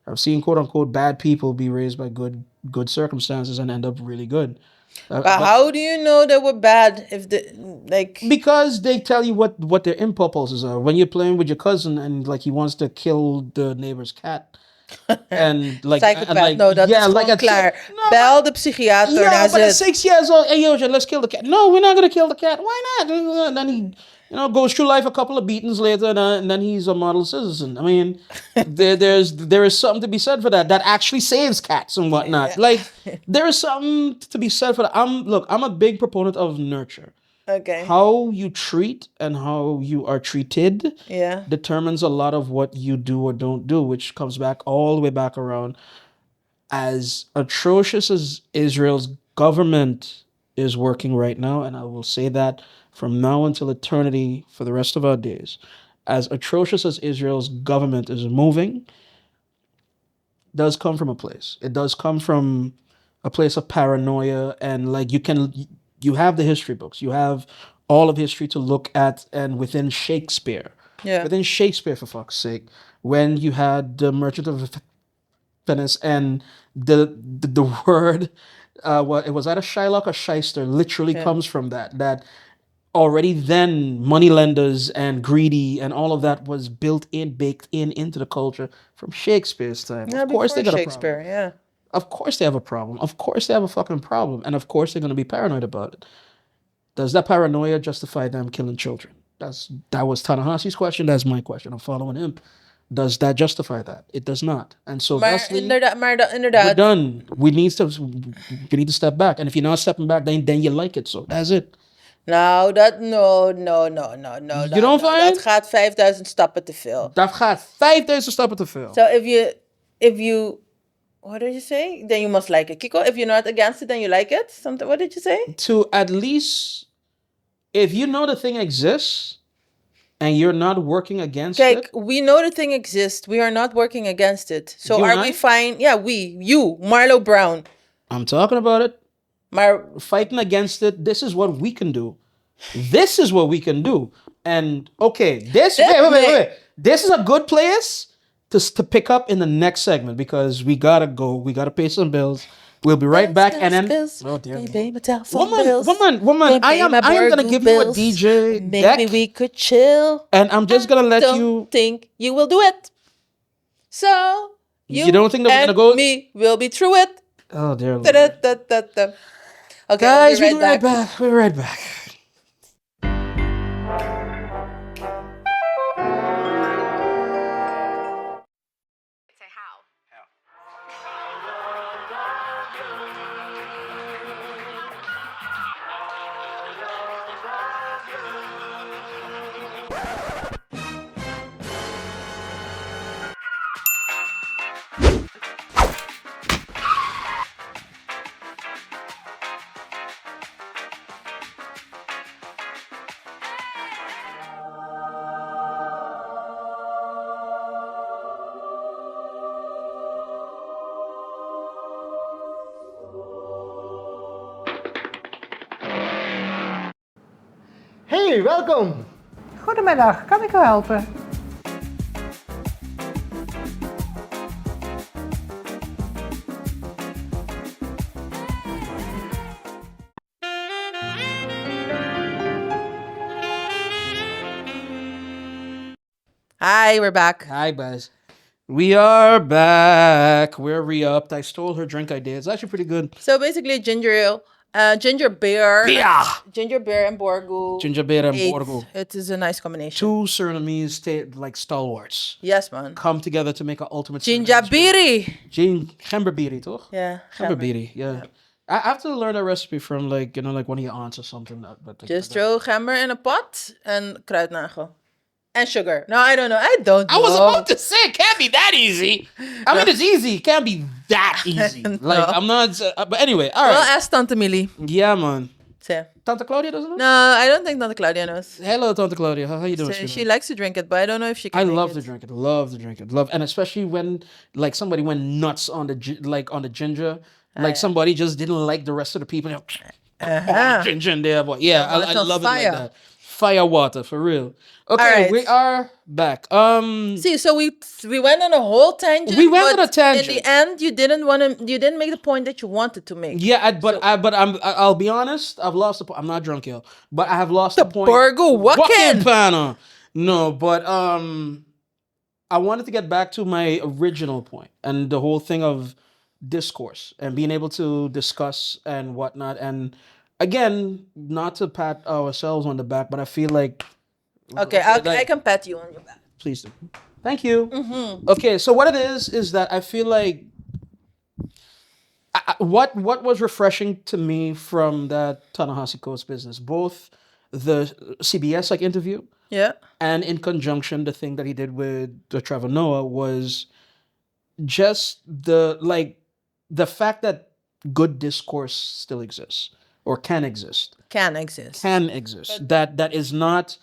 I've seen quote unquote bad people be raised by good circumstances and end up really good. But how do you know they were bad if the like? Because they tell you what their impulses are. When you're playing with your cousin and like he wants to kill the neighbor's cat. And like, Psychopath. and like No, dat is yeah, gewoon like klaar. No, Bel de psychiater. yeah, That's but at it. 6 years old, hey, yo, let's kill the cat. No, we're not gonna kill the cat. Why not? And then he, goes through life a couple of beatings later, and then he's a model citizen. I mean, there is something to be said for that. That actually saves cats and whatnot. Like, there is something to be said for that. I'm a big proponent of nurture. Okay. How you treat and how you are treated Yeah. determines a lot of what you do or don't do, which comes back all the way back around. As atrocious as Israel's government is working right now, and I will say that from now until eternity for the rest of our days, as atrocious as Israel's government is moving, does come from a place. It does come from a place of paranoia, and like you have the history books, you have all of history to look at, and within Shakespeare, for fuck's sake, when you had the Merchant of Venice and the word, what it was, either Shylock or shyster, literally comes from that already then moneylenders and greedy and all of that was baked in into the culture from Shakespeare's time. Yeah, of course they got Shakespeare. a problem. Yeah. Of course they have a problem. Of course they have a fucking problem. And of course they're going to be paranoid about it. Does that paranoia justify them killing children? That was Ta-Nehisi's question. That's my question. I'm following him. Does that justify that? It does not. And so Maar thusly, inderdaad. we're done. We need to step back. And if you're not stepping back, then you like it. So that's it. Nou, no. You don't find? Dat gaat 5000 stappen te veel. Dat gaat 5000 stappen te veel. So if you, what did you say? Then you must like it. Kiko, if you're not against it, then you like it? Something, what did you say? To at least, if you know the thing exists and you're not working against Kijk, it. we know the thing exists. We are not working against it. So You are and we I? fine? Yeah, you, Marlo Brown. I'm talking about it. Maar fighting against it. This is what we can do. This is what we can do. And okay, wait. This is a good place to pick up in the next segment because we gotta go. We gotta pay some bills. We'll be right back. And then, oh dear, pay my telephone bills. woman, I am gonna give you a DJ Maybe deck, we could chill. and I'm just gonna let Don't you. think you will do it. So You don't think that we're and gonna go? me will be through it. Oh dear Lord. Da-da-da-da-da. Okay, Guys, we'll we'll be right back. We'll be right back. Hey, welkom! Goedemiddag, kan ik u helpen? Hi, we're back. Hi, guys. We are back. We're re-upped. I stole her drink idea. It's actually pretty good. So basically, ginger ale, ginger beer, Yeah. ginger beer and Borgo. Ginger beer and Eight. Borgo. It is a nice combination. Two Surinamese like stalwarts Yes, man. come together to make an ultimate Ginger beer. Gemberbiri, toch? Yeah. Gemberbiri, yeah. I have to learn a recipe from like one of your aunts or something. Just throw gember in a pot and kruidnagel. And sugar. No, I don't know. I don't know. I was about to say, it can't be that easy. I mean, it's easy. It can't be that easy. Like, I'm not... but anyway, all right. Well, ask Tante Millie. Yeah, man. So. Tante Claudia doesn't know? No, I don't think Tante Claudia knows. Hello, Tante Claudia. How you doing? So she likes to drink it, but I don't know if she can I make love it. to drink it. Love to drink it. Love, and especially when like somebody went nuts on the on the ginger. Like somebody just didn't like the rest of the people. Ginger in there, but yeah, I love it like that. Fire water for real. Okay, right. we are back. See, so we went on a whole tangent. We went but on a tangent. In the end, you didn't make the point that you wanted to make. Yeah, I'll be honest. I've lost the point. I'm not drunk, yo, but I have lost the point. Borgo Wacken. Panel. No, but I wanted to get back to my original point and the whole thing of discourse and being able to discuss and whatnot. And again, not to pat ourselves on the back, but I feel like Okay, I can pat you on your back. please do. Thank you. Okay, so what it is that I feel like what was refreshing to me from that Ta-Nehisi Coates business, both the CBS like interview, Yeah. and in conjunction the thing that he did with the Trevor Noah was just the fact that good discourse still exists or can exist. Can exist. That is not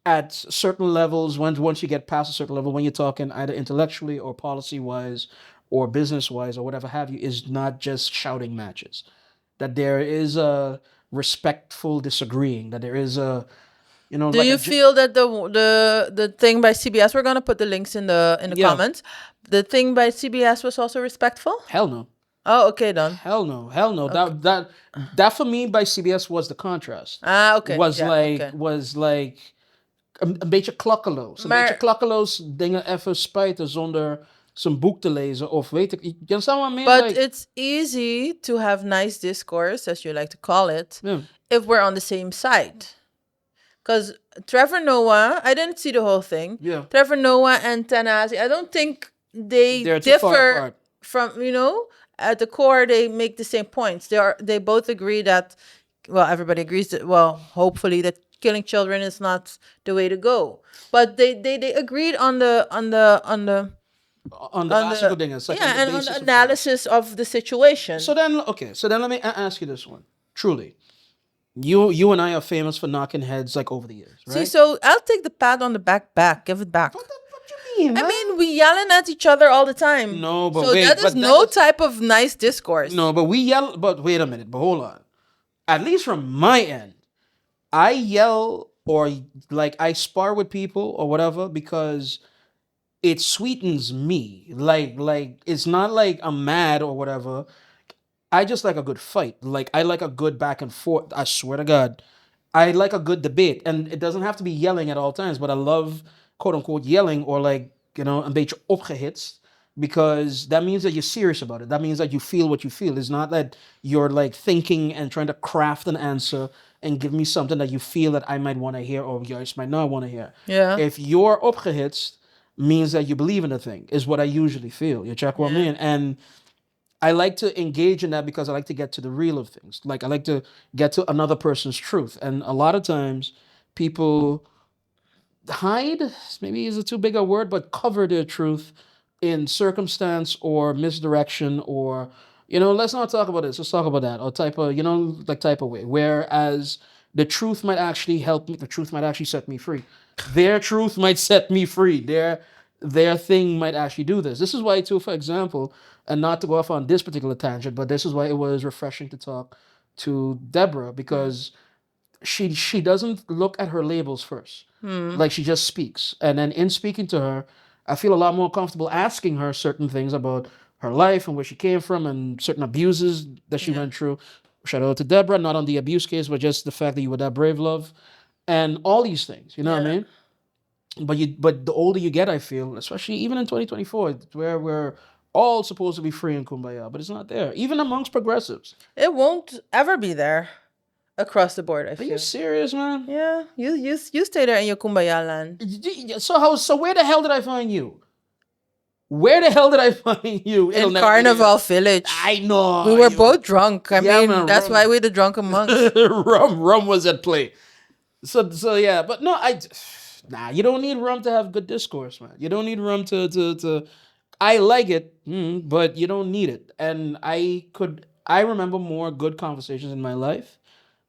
at certain levels once you get past a certain level when you're talking either intellectually or policy wise or business wise or whatever have you, is not just shouting matches. That there is a respectful disagreeing, that there is a Do you feel that the thing by CBS, we're gonna put the links in the comments. The thing by CBS was also respectful? Hell no. Oh, okay, then. Hell no. Okay. That for me by CBS was the contrast. Okay. Was like een beetje klakkeloos. Een beetje klakkeloos dingen even spijten zonder zijn boek te lezen of weet ik. You understand what I mean? But like, it's easy to have nice discourse, as you like to call it, yeah. if we're on the same side. Because Trevor Noah, I didn't see the whole thing. Yeah. Trevor Noah and Ta-Nehisi, I don't think They're too far differ apart. from, at the core, they make the same points. They both agree that, well, everybody agrees that, well, hopefully that killing children is not the way to go. But they agreed on the basic dingen. Like yeah, on the and on basis the of analysis of the situation. So then let me ask you this one. Truly, you and I are famous for knocking heads like over the years, right? See, so I'll take the pat on the back. Give it back. What you mean? I man? mean, we yelling at each other all the time. No, but so wait, that is but that no is- type of nice discourse. No, but we yell. But wait a minute. But hold on. At least from my end, I yell or like I spar with people or whatever because it sweetens me. Like it's not like I'm mad or whatever. I just like a good fight. Like I like a good back and forth. I swear to God, I like a good debate, and it doesn't have to be yelling at all times. But I love quote unquote yelling or like een beetje opgehitst because that means that you're serious about it. That means that you feel what you feel. It's not that you're like thinking and trying to craft an answer and give me something that you feel that I might want to hear or you might not want to hear. Yeah. If you're opgehitst, means that you believe in the thing. Is what I usually feel. You check what I mean and. I like to engage in that because I like to get to the real of things. Like I like to get to another person's truth. And a lot of times people hide, maybe is a too big a word, but cover their truth in circumstance or misdirection or, let's not talk about this, let's talk about that, or type of, type of way. Whereas the truth might actually help me, the truth might actually set me free. Their truth might set me free. Their thing might actually do this. This is why, too, for example, and not to go off on this particular tangent, but this is why it was refreshing to talk to Deborah because she doesn't look at her labels first. Like she just speaks. And then in speaking to her, I feel a lot more comfortable asking her certain things about her life and where she came from and certain abuses that she went through. Shout out to Deborah, not on the abuse case, but just the fact that you were that brave, love, and all these things. You know what I mean? But the older you get, I feel, especially even in 2024, where we're all supposed to be free in Kumbaya, but it's not there. Even amongst progressives. It won't ever be there across the board, I Are feel. you serious, man? Yeah, you stay there in your kumbaya land. So where the hell did I find you? Where the hell did I find you? In Carnival Village. I know. We were both drunk. I Yeah, mean, man, that's rum. why we're the drunken monks. rum was at play. So yeah, but no, you don't need rum to have good discourse, man. You don't need rum to I like it, but you don't need it. And I remember more good conversations in my life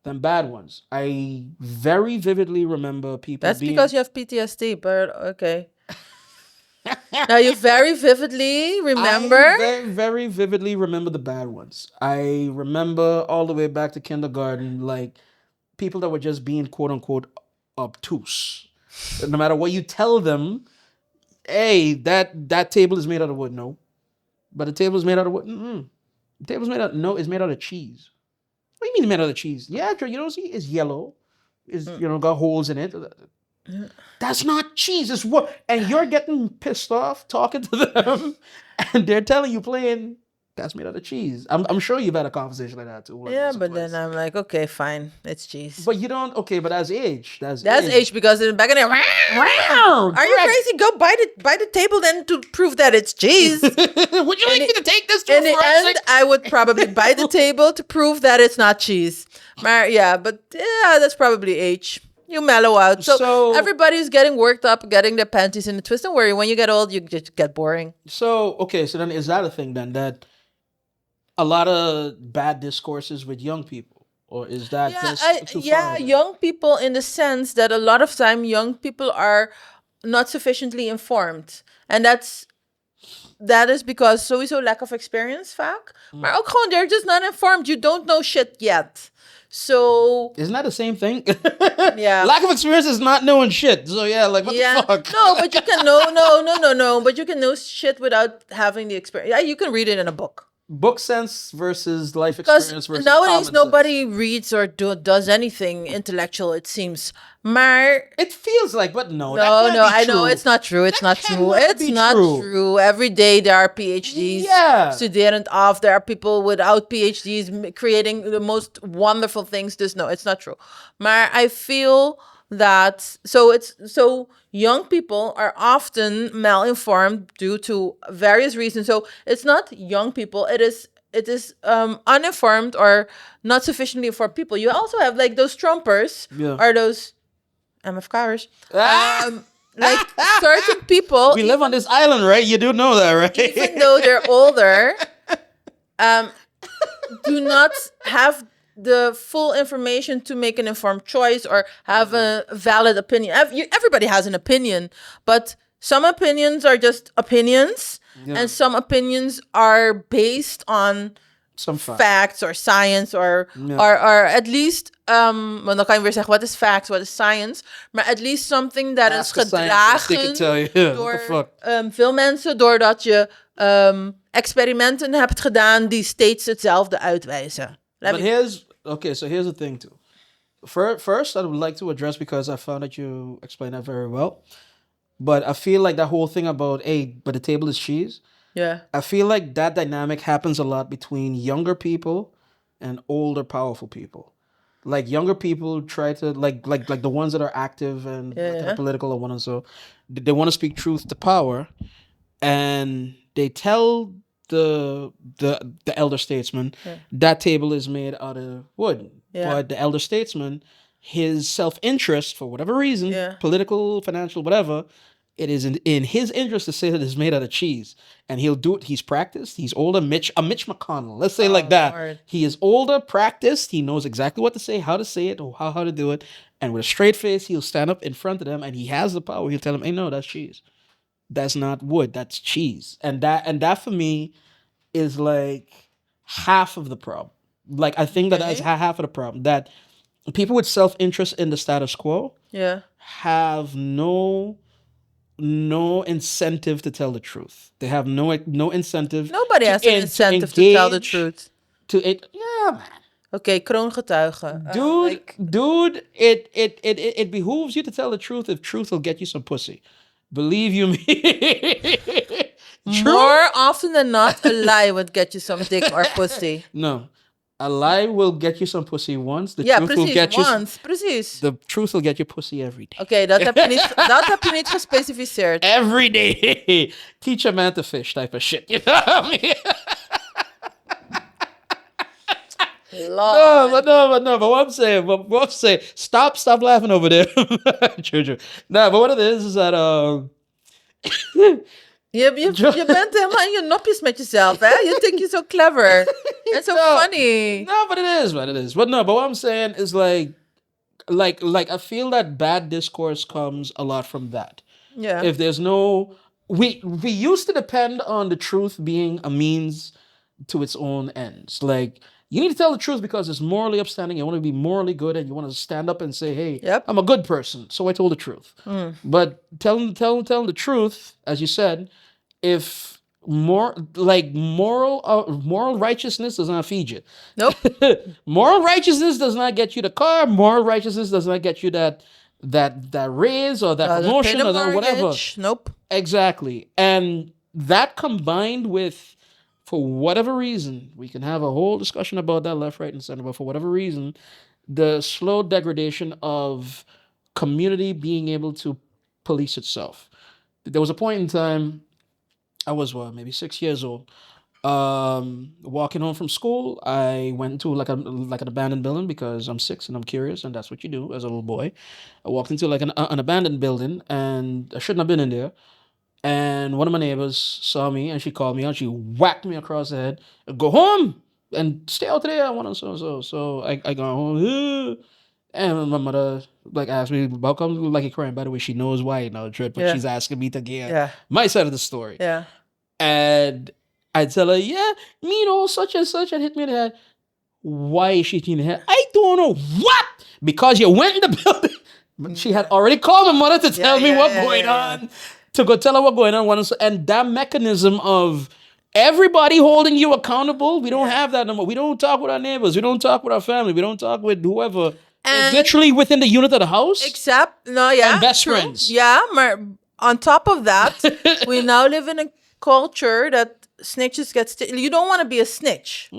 than bad ones. I very vividly remember people That's being... because you have PTSD, but okay. Now you very vividly remember. I very, very vividly remember the bad ones. I remember all the way back to kindergarten, like people that were just being quote unquote obtuse. No matter what you tell them, hey, that table is made out of wood. No, but the table is made out of wood. The table's made out. No, it's made out of cheese. What do you mean it's made out of cheese? Yeah, you don't see it's yellow. It's got holes in it. That's not cheese. It's what, and you're getting pissed off talking to them, and they're telling you plain that's made out of cheese. I'm sure you've had a conversation like that too. Like, Yeah, but then I'm like, okay, fine, it's cheese. But you don't. Okay, but that's age. That's age because in back in there. Are you crazy? Go buy the table then to prove that it's cheese. Would you like me to take this to In the end, I would probably buy the table to prove that it's not cheese. But that's probably age. You mellow out. So everybody's getting worked up, getting their panties in a twist. Don't worry, when you get old, you just get boring. So then is that a thing then that a lot of bad discourses with young people, or is that too far? Young people in the sense that a lot of time young people are not sufficiently informed, and that is because sowieso lack of experience vaak. Maar ook gewoon they're just not informed. You don't know shit yet. So isn't that the same thing? Yeah. Lack of experience is not knowing shit. So yeah, like what the fuck? No, but you can no. But you can know shit without having the experience. Yeah, you can read it in a book. Book sense versus life experience versus nowadays common nobody sense. reads or does anything intellectual, it seems. Maar it feels like, but no, I know it's not true. It's not true. It's not true. Every day there are PhDs. Student of. There are people without PhDs creating the most wonderful things. No, it's not true. Maar I feel that so young people are often malinformed due to various reasons. So it's not young people. It is uninformed or not sufficiently informed people. You also have like those Trumpers or those MFK'ers. Like certain people. We live on this island, right? You do know that, right? Even though they're older, do not have the full information to make an informed choice or have a valid opinion. Everybody has an opinion, but some opinions are just opinions, and some opinions are based on Some fact. facts or science or at least want dan kan je weer zeggen wat is facts, wat is science, maar at least something that Ask is a scientist, they can tell gedragen you. What the fuck? door veel mensen, doordat je experimenten hebt gedaan die steeds hetzelfde uitwijzen. But here's the thing too. First, I would like to address, because I found that you explained that very well. But I feel like that whole thing about, hey, but the table is cheese. Yeah. I feel like that dynamic happens a lot between younger people and older, powerful people. Like younger people try to like the ones that are active and that are political or one and so they want to speak truth to power, and they tell the elder statesman that table is made out of wood. Yeah. But the elder statesman, his self-interest for whatever reason, political, financial, whatever, it is in his interest to say that it's made out of cheese, and he'll do it. He's practiced. He's older. A Mitch McConnell. Let's say like that. Lord. He is older, practiced. He knows exactly what to say, how to say it, or how to do it. And with a straight face, he'll stand up in front of them, and he has the power. He'll tell them, "Hey, no, that's cheese. That's not wood. That's cheese." And that for me is like half of the problem. Like I think that's half of the problem. That people with self-interest in the status quo have no incentive to tell the truth. They have no incentive. Nobody has an incentive to tell the truth. Man. Okay, kroongetuige. Dude, it behooves you to tell the truth if truth will get you some pussy. Believe you me. More often than not, a lie would get you some dick or pussy. No. A lie will get you some pussy once. The truth will precies, get once. Precies. The truth will get you pussy every day. Oké, dat heb je niet gespecificeerd. Every day. Teach a man to fish type of shit. You know what I mean? Lord. But what I'm saying, stop laughing over there. True. No, but what it is that Je bent helemaal in je nopjes met jezelf, hè? You think you're so clever. And so funny. No, but it is, man. It is. But what I'm saying is like I feel that bad discourse comes a lot from that. Yeah. If there's no... We used to depend on the truth being a means to its own ends. Like, you need to tell the truth because it's morally upstanding. You want to be morally good and you want to stand up and say, hey, I'm a good person, so I told the truth. But telling the truth, as you said, if moral righteousness does not feed you. Nope. Moral righteousness does not get you the car. Moral righteousness does not get you that raise or that promotion or that whatever. Nope. Exactly. And that combined with, for whatever reason, we can have a whole discussion about that left, right, and center, but for whatever reason, the slow degradation of community being able to police itself. There was a point in time, I was maybe 6 years old. Walking home from school, I went into like an abandoned building because I'm 6 and I'm curious, and that's what you do as a little boy. I walked into like an abandoned building, and I shouldn't have been in there. And one of my neighbors saw me, and she called me out. She whacked me across the head. Go home and stay out there. I want to so. So I got home. And my mother like asked me, how come you like you crying? By the way, she knows why now, Dread, but she's asking me to get my side of the story. Yeah. And I tell her, such and such, and hit me in the head. Why is she hitting me in the head? I don't know. What? Because you went in the building. But she had already called my mother to tell me what's going on. To go tell her what's going on. And that mechanism of everybody holding you accountable, we don't have that no more. We don't talk with our neighbors. We don't talk with our family. We don't talk with whoever. It's literally within the unit of the house. And best friends. Yeah, but on top of that, we now live in a culture that snitches get you don't want to be a snitch.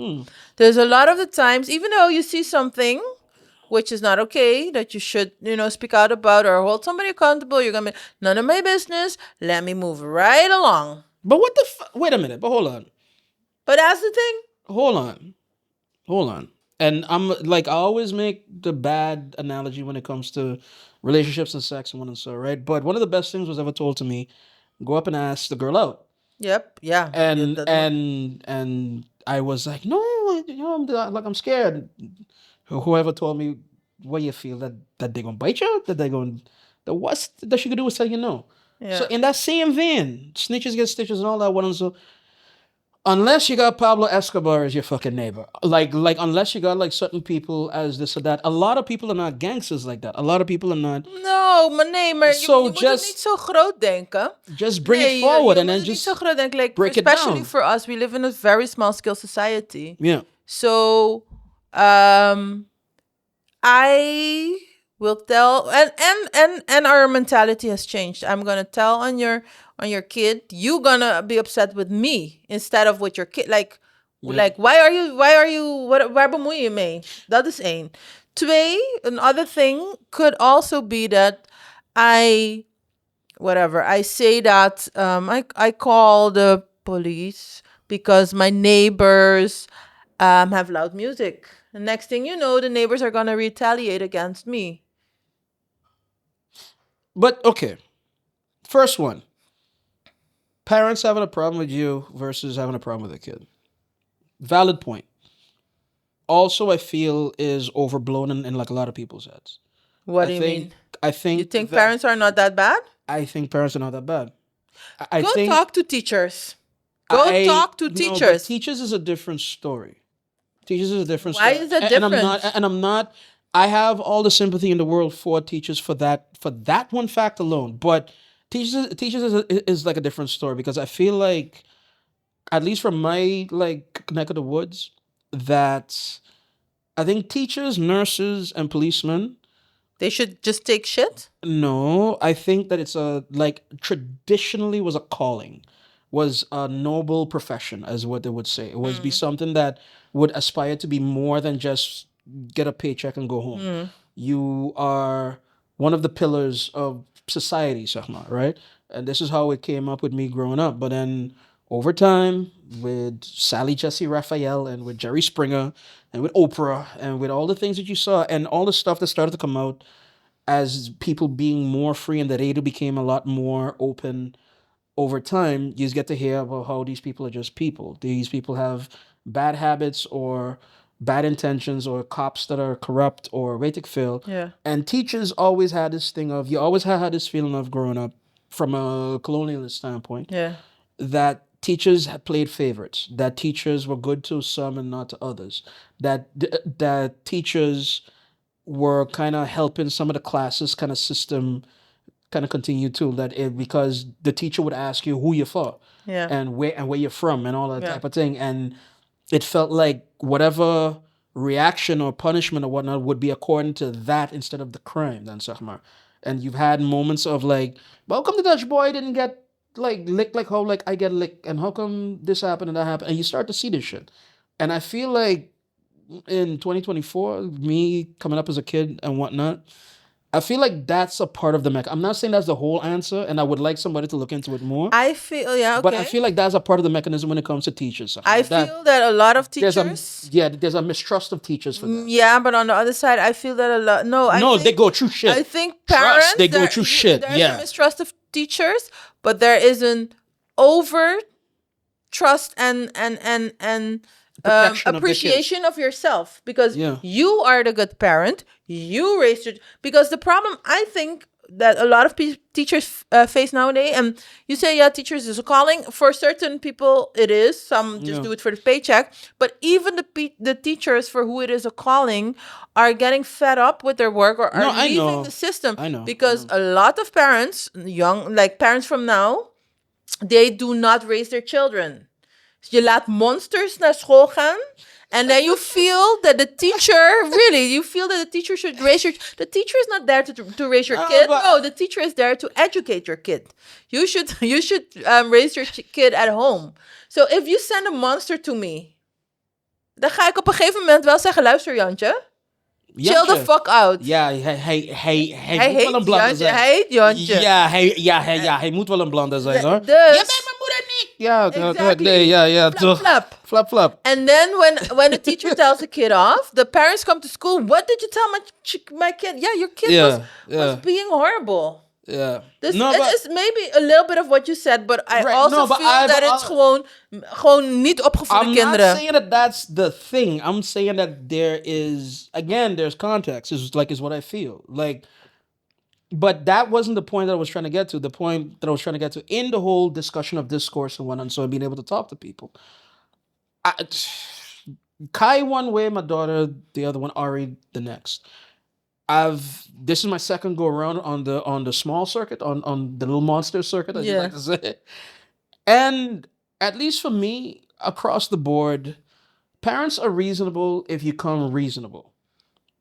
There's a lot of the times, even though you see something which is not okay, that you should, speak out about or hold somebody accountable, you're going to be, none of my business, let me move right along. But what the wait a minute, but hold on. But that's the thing. Hold on. And I'm like, I always make the bad analogy when it comes to relationships and sex and one and so, right? But one of the best things was ever told to me, go up and ask the girl out. Yep, yeah. And I was like, no, I'm scared. Whoever told me, what you feel, that they're going to bite you? That they're going, what she could do is tell you no. So in that same vein, snitches get stitches and all that one. So unless you got Pablo Escobar as your fucking neighbor, like unless you got like certain people as this or that, a lot of people are not gangsters like that. A lot of people are not. No, maar nee, maar So je moet het just- niet zo groot denken. Just bring Nee, it forward je and moet then het niet just zo groot denken. Like, break it especially down. for us, we live in a very small scale society. Yeah. So, I will tell, and our mentality has changed. I'm gonna tell on your kid, you gonna be upset with me instead of with your kid. Like why are you, waar bemoei je mee? Dat is één. Twee, another thing could also be that I say that I call the police because my neighbors have loud music. The next thing you know, the neighbors are gonna retaliate against me. But okay, first one. Parents having a problem with you versus having a problem with a kid. Valid point. Also, I feel is overblown in like a lot of people's heads. What do you mean? I think You think that- parents are not that bad? I think parents are not that bad. I Go think talk to teachers. Go talk to No, but teachers. teachers is a different story. Teachers is a different Why story. is that And I'm different? not. I have all the sympathy in the world for teachers for that one fact alone. But teachers is like a different story because I feel like, at least from my like neck of the woods, that I think teachers, nurses, and policemen. They should just take shit? No, I think that it's a like traditionally was a calling, was a noble profession, as what they would say. It was be something that would aspire to be more than just get a paycheck and go home. You are one of the pillars of society, Sahma, right? And this is how it came up with me growing up. But then over time, with Sally Jesse Raphael and with Jerry Springer and with Oprah and with all the things that you saw and all the stuff that started to come out as people being more free and the radio became a lot more open over time, you just get to hear about how these people are just people. These people have bad habits or bad intentions or cops that are corrupt or rated fail. Yeah. And teachers always had this thing of, you always had this feeling of growing up from a colonialist standpoint, Yeah. that teachers had played favorites, that teachers were good to some and not to others, that teachers were kind of helping some of the classes kind of system kind of continue too, because the teacher would ask you who you're for, Yeah. and where you're from and all that Yeah. type of thing, and it felt like whatever reaction or punishment or whatnot would be according to that instead of the crime, then Sahmar. And you've had moments of like, well, how come the Dutch boy didn't get like licked like how like I get licked, and how come this happened and that happened, and you start to see this shit. And I feel like in 2024, me coming up as a kid and whatnot, I feel like that's a part of the I'm not saying that's the whole answer, and I would like somebody to look into it more. I feel, yeah, okay. But I feel like that's a part of the mechanism when it comes to teachers. I feel that a lot of teachers... There's a mistrust of teachers for that. Yeah, but on the other side, I feel that a lot... No, they go through shit. I think parents... They go through shit, There's yeah. a mistrust of teachers, but there is an over trust and Protection of the appreciation of yourself, because Yeah. you are the good parent. You raised your... Because the problem, I think, that a lot of teachers face nowadays, and you say, yeah, teachers is a calling. For certain people, it is. Some just do it for the paycheck. But even the teachers for who it is a calling are getting fed up with their work or are leaving the system. I know. Because a lot of parents, parents from now, they do not raise their children. Je laat monsters naar school gaan. And then you feel that the teacher should raise your... The teacher is not there to raise your kid. No, the teacher is there to educate your kid. You should raise your kid at home. So if you send a monster to me, dan ga ik op een gegeven moment wel zeggen, luister Jantje, chill the fuck out. Ja, hij moet wel een blander zijn. Hij heet Jantje. Ja, hij moet wel een blander zijn, hoor. Dus... Je bent mijn moeder niet! Ja, Exactly. nee, ja, toch. Flap. And then when the teacher tells the kid off, the parents come to school. What did you tell my kid? Yeah, your kid was being horrible. Yeah. This is maybe a little bit of what you said, but I feel that it's gewoon niet opgevoede kinderen. I'm not saying that that's the thing. I'm saying that there's context. Is what I feel. Like, But that wasn't the point that I was trying to get to. The point that I was trying to get to in the whole discussion of discourse and whatnot, so being able to talk to people. Kai one way, my daughter the other one, Ari the next. This is my second go around on the small circuit, on the little monster circuit, as you like to say. And at least for me, across the board, parents are reasonable if you come reasonable.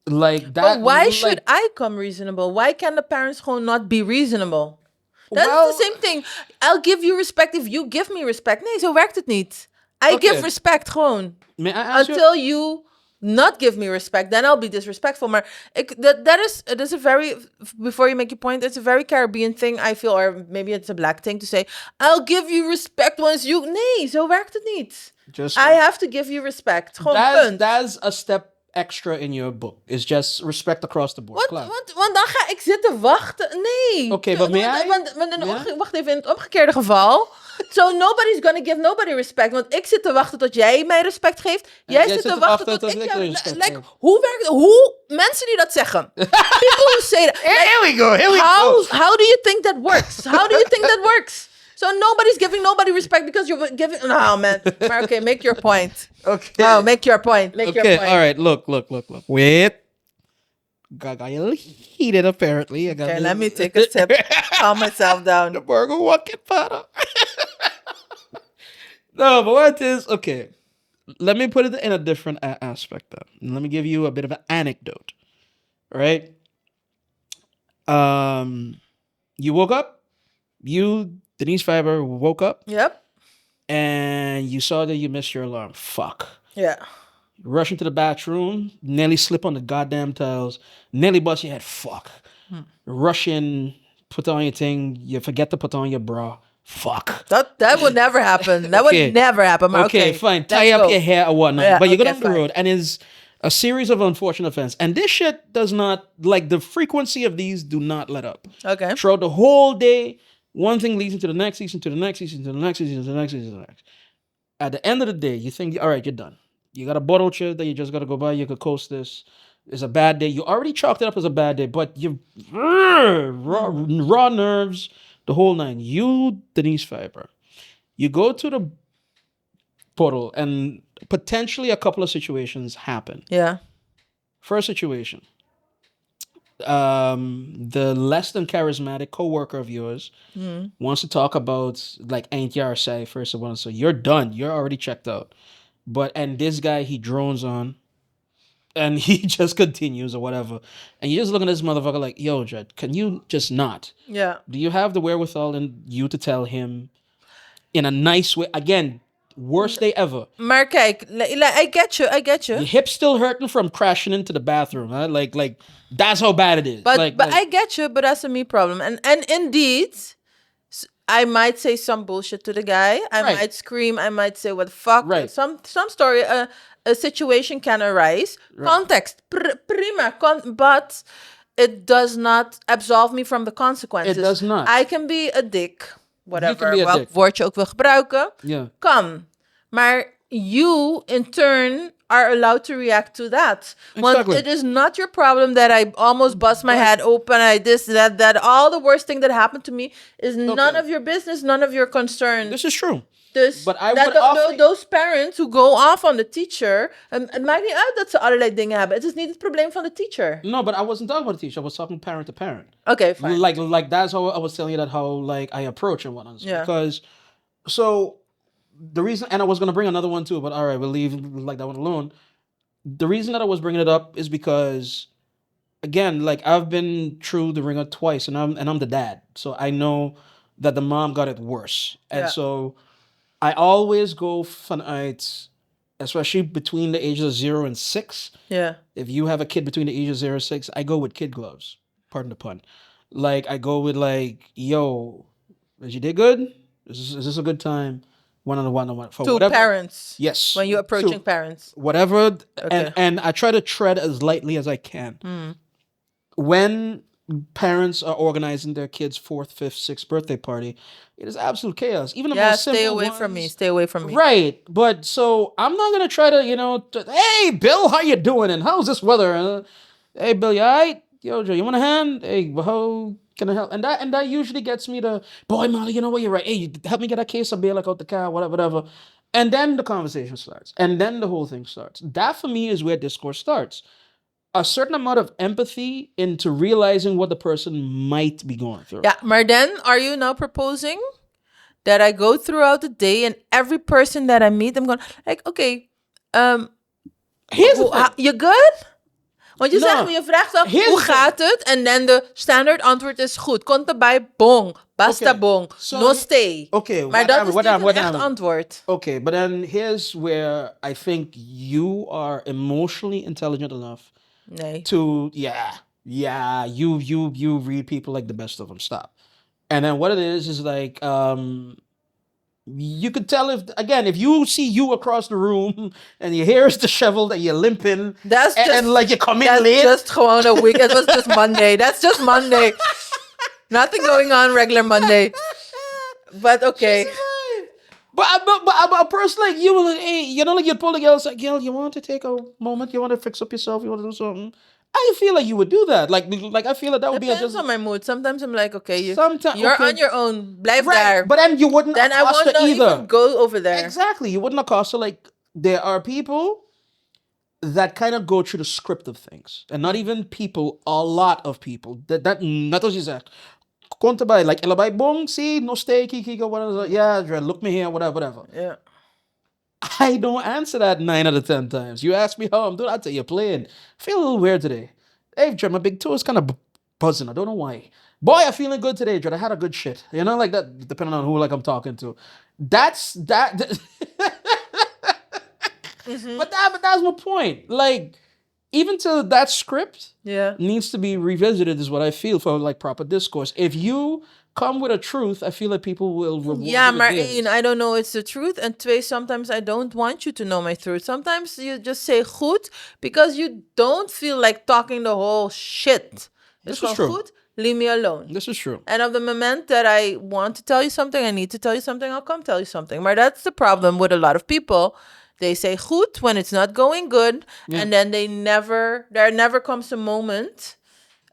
Like that. But why should I come reasonable? Why can the parents gewoon not be reasonable? That's the same thing. I'll give you respect if you give me respect. Nee, zo werkt het niet. I give respect gewoon. May I ask Until you not give me respect, then I'll be disrespectful. Maar it is a very, before you make your point, it's a very Caribbean thing, I feel, or maybe it's a black thing to say, I'll give you respect once you... Nee, zo werkt het niet. I have to give you respect. Gewoon punt. That's a step extra in your book. It's just respect across the board. Want dan ga ik zitten wachten. Nee. Oké, but may I? Wacht even, in het omgekeerde geval. So nobody's gonna give nobody respect. Want ik zit te wachten tot jij mij respect geeft. Jij zit te wachten tot ik jou... Like, hoe mensen die dat zeggen. People who say that. Like, here we go. How do you think that works? How do you think that works? So nobody's giving nobody respect because you're giving... Oh, man. Maar okay, make your point. Okay. Oh, make your point. Make your point. All right. Look. Wait. Got you heated, apparently. Okay, let me take a sip. Calm myself down. The burger walking para. No, but what is... Okay. Let me put it in a different aspect, then. Let me give you a bit of an anecdote. All right? You woke up. Denise Fiber, woke up. Yep. And you saw that you missed your alarm. Fuck. Yeah. Rush into the bathroom, nearly slip on the goddamn tiles, nearly bust your head. Fuck. Rush in, put on your thing, you forget to put on your bra. Fuck. That would never happen. That would never happen. Okay, fine. Tie up your hair or whatnot. Yeah, but you go okay, down the road and it's a series of unfortunate events. And this shit does not, like the frequency of these do not let up. Okay. Throughout the whole day, one thing leads into the next, leads into the next, leads into the next, leads into the next, leads into the next. At the end of the day, you think, all right, you're done. You got a bottle chip that you just got to go buy. You could coast this. It's a bad day. You already chalked it up as a bad day, but you raw nerves, the whole nine. You, Denise Fiber, you go to the portal and potentially a couple of situations happen. Yeah. First situation. The less than charismatic coworker of yours wants to talk about like ain't your say first of all. So you're done. You're already checked out. And this guy, he drones on and he just continues or whatever. And you just look at this motherfucker like, yo, Jed, can you just not? Yeah. Do you have the wherewithal in you to tell him in a nice way? Again, worst day ever. Maar kijk, I get you. Your hip's still hurting from crashing into the bathroom. Huh? Like that's how bad it is. But I get you, but that's a me problem. And indeed, I might say some bullshit to the guy. I might scream. I might say, what the fuck? Right. Some story, a situation can arise. Right. Context, prima. But it does not absolve me from the consequences. It does not. I can be a dick. Whatever. You can be a dick. Woord je ook wil gebruiken. Yeah. Kan. Maar you, in turn, are allowed to react to that. Exactly. It is not your problem that I almost bust my head open. That all the worst thing that happened to me is none of your business, none of your concern. This is true. Dus but I would those parents who go off on the teacher, het maakt niet uit dat ze allerlei dingen hebben. Het is niet het probleem van de teacher. No, but I wasn't talking about the teacher. I was talking parent to parent. Okay, fine. Like that's how I was telling you that how like I approach and whatnot. Yeah. Because so the reason, and I was gonna bring another one too, but all right, we'll leave like that one alone. The reason that I was bringing it up is because, again, like I've been through the ringer twice, and I'm the dad, so I know that the mom got it worse, and so I always go vanuit, especially between the ages of 0 and 6. Yeah. If you have a kid between the ages of 0 and 6, I go with kid gloves. Pardon the pun. Like I go with like, yo, did you did good? Is this a good time? One-on-one. For to whatever. Parents. Yes. When you're approaching parents. Whatever. Okay. And I try to tread as lightly as I can. When parents are organizing their kids' 4th, 5th, 6th birthday party, it is absolute chaos. Even the most simple stay away ones, from me. Stay away from me. Right. But so I'm not going to try to, hey, Bill, how you doing? And how's this weather? Hey, Bill, you all right? yo, Joe, you want a hand? Hey, how can I help? And that usually gets me to, boy, Molly, you know what, you're right. Hey, help me get a case of beer, like out the car, whatever. And then the conversation starts. And then the whole thing starts. That for me is where discourse starts. A certain amount of empathy into realizing what the person might be going through. Yeah, maar then are you now proposing that I go throughout the day and every person that I meet, I'm going like, okay, Here's the thing. you good? Want je No. zegt, je vraagt dan, Here's hoe the gaat het? En dan de standaard antwoord is goed. Komt erbij, bong. Basta Okay. bong. So- No stay. Okay, Maar dat is niet een echt happened? antwoord. Okay, but then here's where I think you are emotionally intelligent enough Nee. to you read people like the best of them. Stop. And then what it is like you could tell if you see you across the room and your hair is disheveled and you're limping That's just, and like you come in that's late. just gewoon a week. It was just Monday. That's just Monday. Nothing going on regular Monday. But okay. But a person like you, like, hey, you know, like you'd pull the girl, it's like, girl, you want to take a moment? You want to fix up yourself? You want to do something? I feel like you would do that. Like I feel like that would Depends be on my mood. Sometimes I'm like, okay, you're okay. on your own. Blijf Right. daar. But then you wouldn't Then I accost won't her not either. even go over there. Exactly. You wouldn't accost her. Like, there are people that kind of go through the script of things. And not even people, a lot of people. That not as you said. Komt erbij. Like, elabij bong, see, no stay, kiki, whatever. Yeah, look me here, whatever. Yeah. I don't answer that 9 out of 10 times. You ask me how I'm doing, I tell you, playing. I feel a little weird today. Hey, Dred, my big toe is kind of buzzing. I don't know why. Boy, I'm feeling good today, Dred. I had a good shit. You know, like that, depending on who like I'm talking to. That's that. But that's my point. Like, even to that script needs to be revisited, is what I feel, for like proper discourse. If you come with a truth, I feel like people will reward Yeah, you maar with één, I don't know it's the truth. And twee, sometimes I don't want you to know my truth. Sometimes you just say goed because you don't feel like talking the whole shit. This It's is gewoon true. goed, leave me alone. This is true. And of the moment that I want to tell you something, I need to tell you something, I'll come tell you something. Maar that's the problem with a lot of people. They say goed when it's not going good. And then there never comes a moment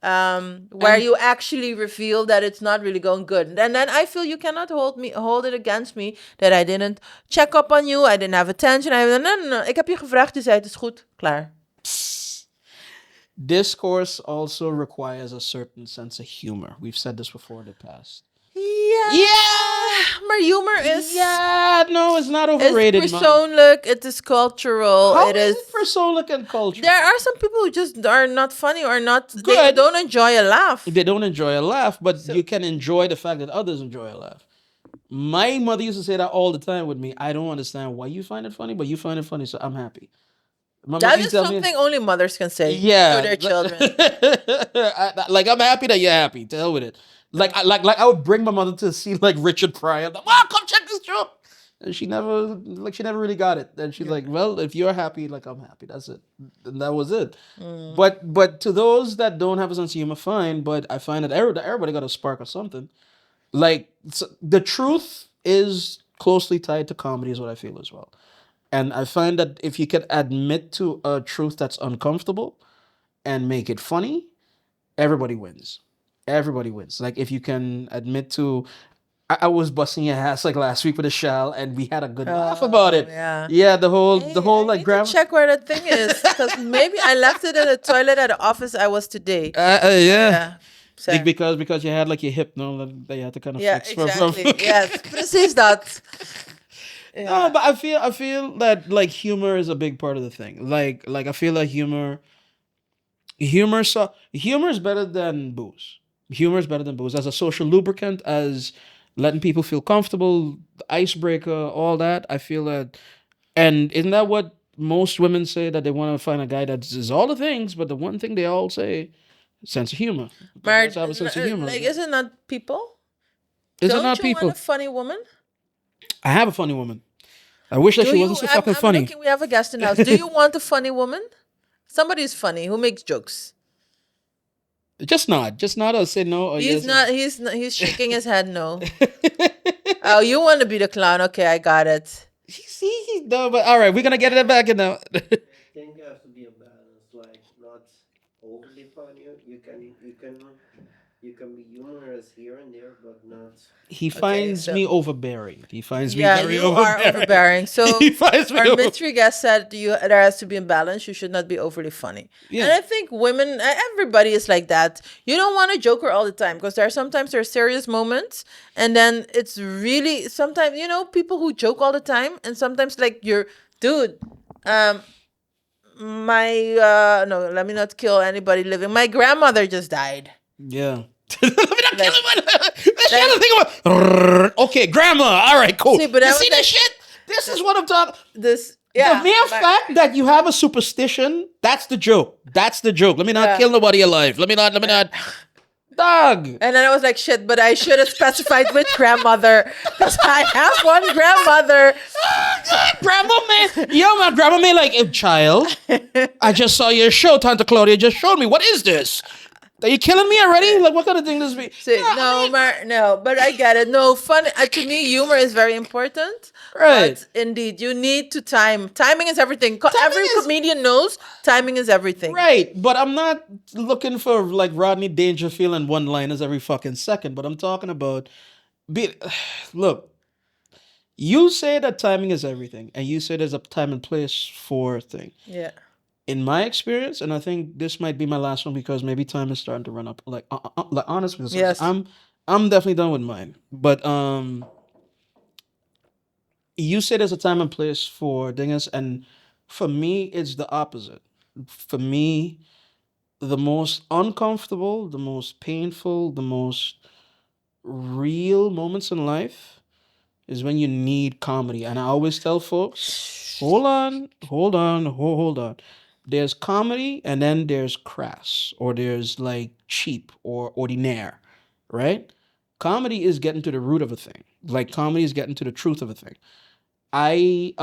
where you actually reveal that it's not really going good. And then I feel you cannot hold it against me that I didn't check up on you, I didn't have attention. No. Ik heb je gevraagd, je zei het is goed, klaar. Discourse also requires a certain sense of humor. We've said this before in the past. Yeah. Maar humor is... Yeah, no, it's not overrated, It's man. persoonlijk, it is cultural. How it is is it persoonlijk and cultural? There are some people who just are not funny or not... They Good. don't enjoy a laugh. They don't enjoy a laugh, but you can enjoy the fact that others enjoy a laugh. My mother used to say that all the time with me. I don't understand why you find it funny, but you find it funny, so I'm happy. My mother That used is to tell me- something only mothers can say Yeah, to their children. like, I'm happy that you're happy. To hell with it. Like I would bring my mother to see like Richard Pryor. I'm like, Mom, come check this show. And she never really got it. And she's like, well, if you're happy, like I'm happy. That's it. And that was it. But to those that don't have a sense of humor, fine. But I find that everybody got a spark or something. Like, the truth is closely tied to comedy, is what I feel as well. And I find that if you can admit to a truth that's uncomfortable and make it funny, everybody wins. Everybody wins. Like, if you can admit to, I was busting your ass like last week with a shell, and we had a good laugh about it. Yeah. The whole I like need grab. to check where that thing is, because maybe I left it in the toilet at the office I was today. So, Because you had like your hip, no, that you had to kind of fix. exactly. Yes, precies dat. No, but I feel that like humor is a big part of the thing. Like I feel like humor is better than booze. Humor is better than booze as a social lubricant, as letting people feel comfortable, the icebreaker, all that. I feel that, and isn't that what most women say, that they want to find a guy that does all the things, but the one thing they all say, sense of humor. Maar, Let's have a sense of humor. like, is it not people? Is Don't it not you people? want a funny woman? I have a funny woman. I wish that she wasn't so fucking funny. We have a guest in the house. Do you want a funny woman? Somebody who's funny, who makes jokes. Just not or say no. Or He's yes. not. He's shaking his head no. Oh, you want to be the clown? Okay, I got it. No, but all right, we're gonna get it back in now. I think there has to be a balance, like not overly you can be humorous here and there, but not. He finds so- me overbearing. He finds me Yeah, very you are overbearing. So He finds me our over- mystery guest said there has to be a balance. You should not be overly funny. Yeah. And I think women, everybody is like that. You don't want a joker all the time because sometimes there are serious moments, and then it's really sometimes people who joke all the time, and sometimes like you're dude. My no, let me not kill anybody living. My grandmother just died. Yeah. Let me not kill him. Okay, grandma. All right, cool. See, but you I see was this shit? This is what I'm talking. This The mere fact that you have a superstition, that's the joke. That's the joke. Let me not kill nobody alive. Let me not. Dog. And then I was like, shit, but I should have specified which grandmother. Because I have one grandmother. Grandma man. Yo, my grandma man, like, child, I just saw your show. Tante Claudia just showed me. What is this? Are you killing me already? Like, what kind of thing this be? See, no, but I get it. No, fun. To me, humor is very important. Right. But indeed, you need to time. Timing is everything. Every comedian knows timing is everything. Right, but I'm not looking for like Rodney Dangerfield and one-liners every fucking second. But I'm talking about, look, you say that timing is everything, and you say there's a time and place for a thing. Yeah. In my experience, and I think this might be my last one because maybe time is starting to run up. Like honestly, Yes. I'm definitely done with mine. But you say there's a time and place for dingus, and for me, it's the opposite. For me, the most uncomfortable, the most painful, the most real moments in life is when you need comedy. And I always tell folks, hold on. There's comedy and then there's crass, or there's like cheap or ordinaire, right? Comedy is getting to the root of a thing. Like comedy is getting to the truth of a thing. I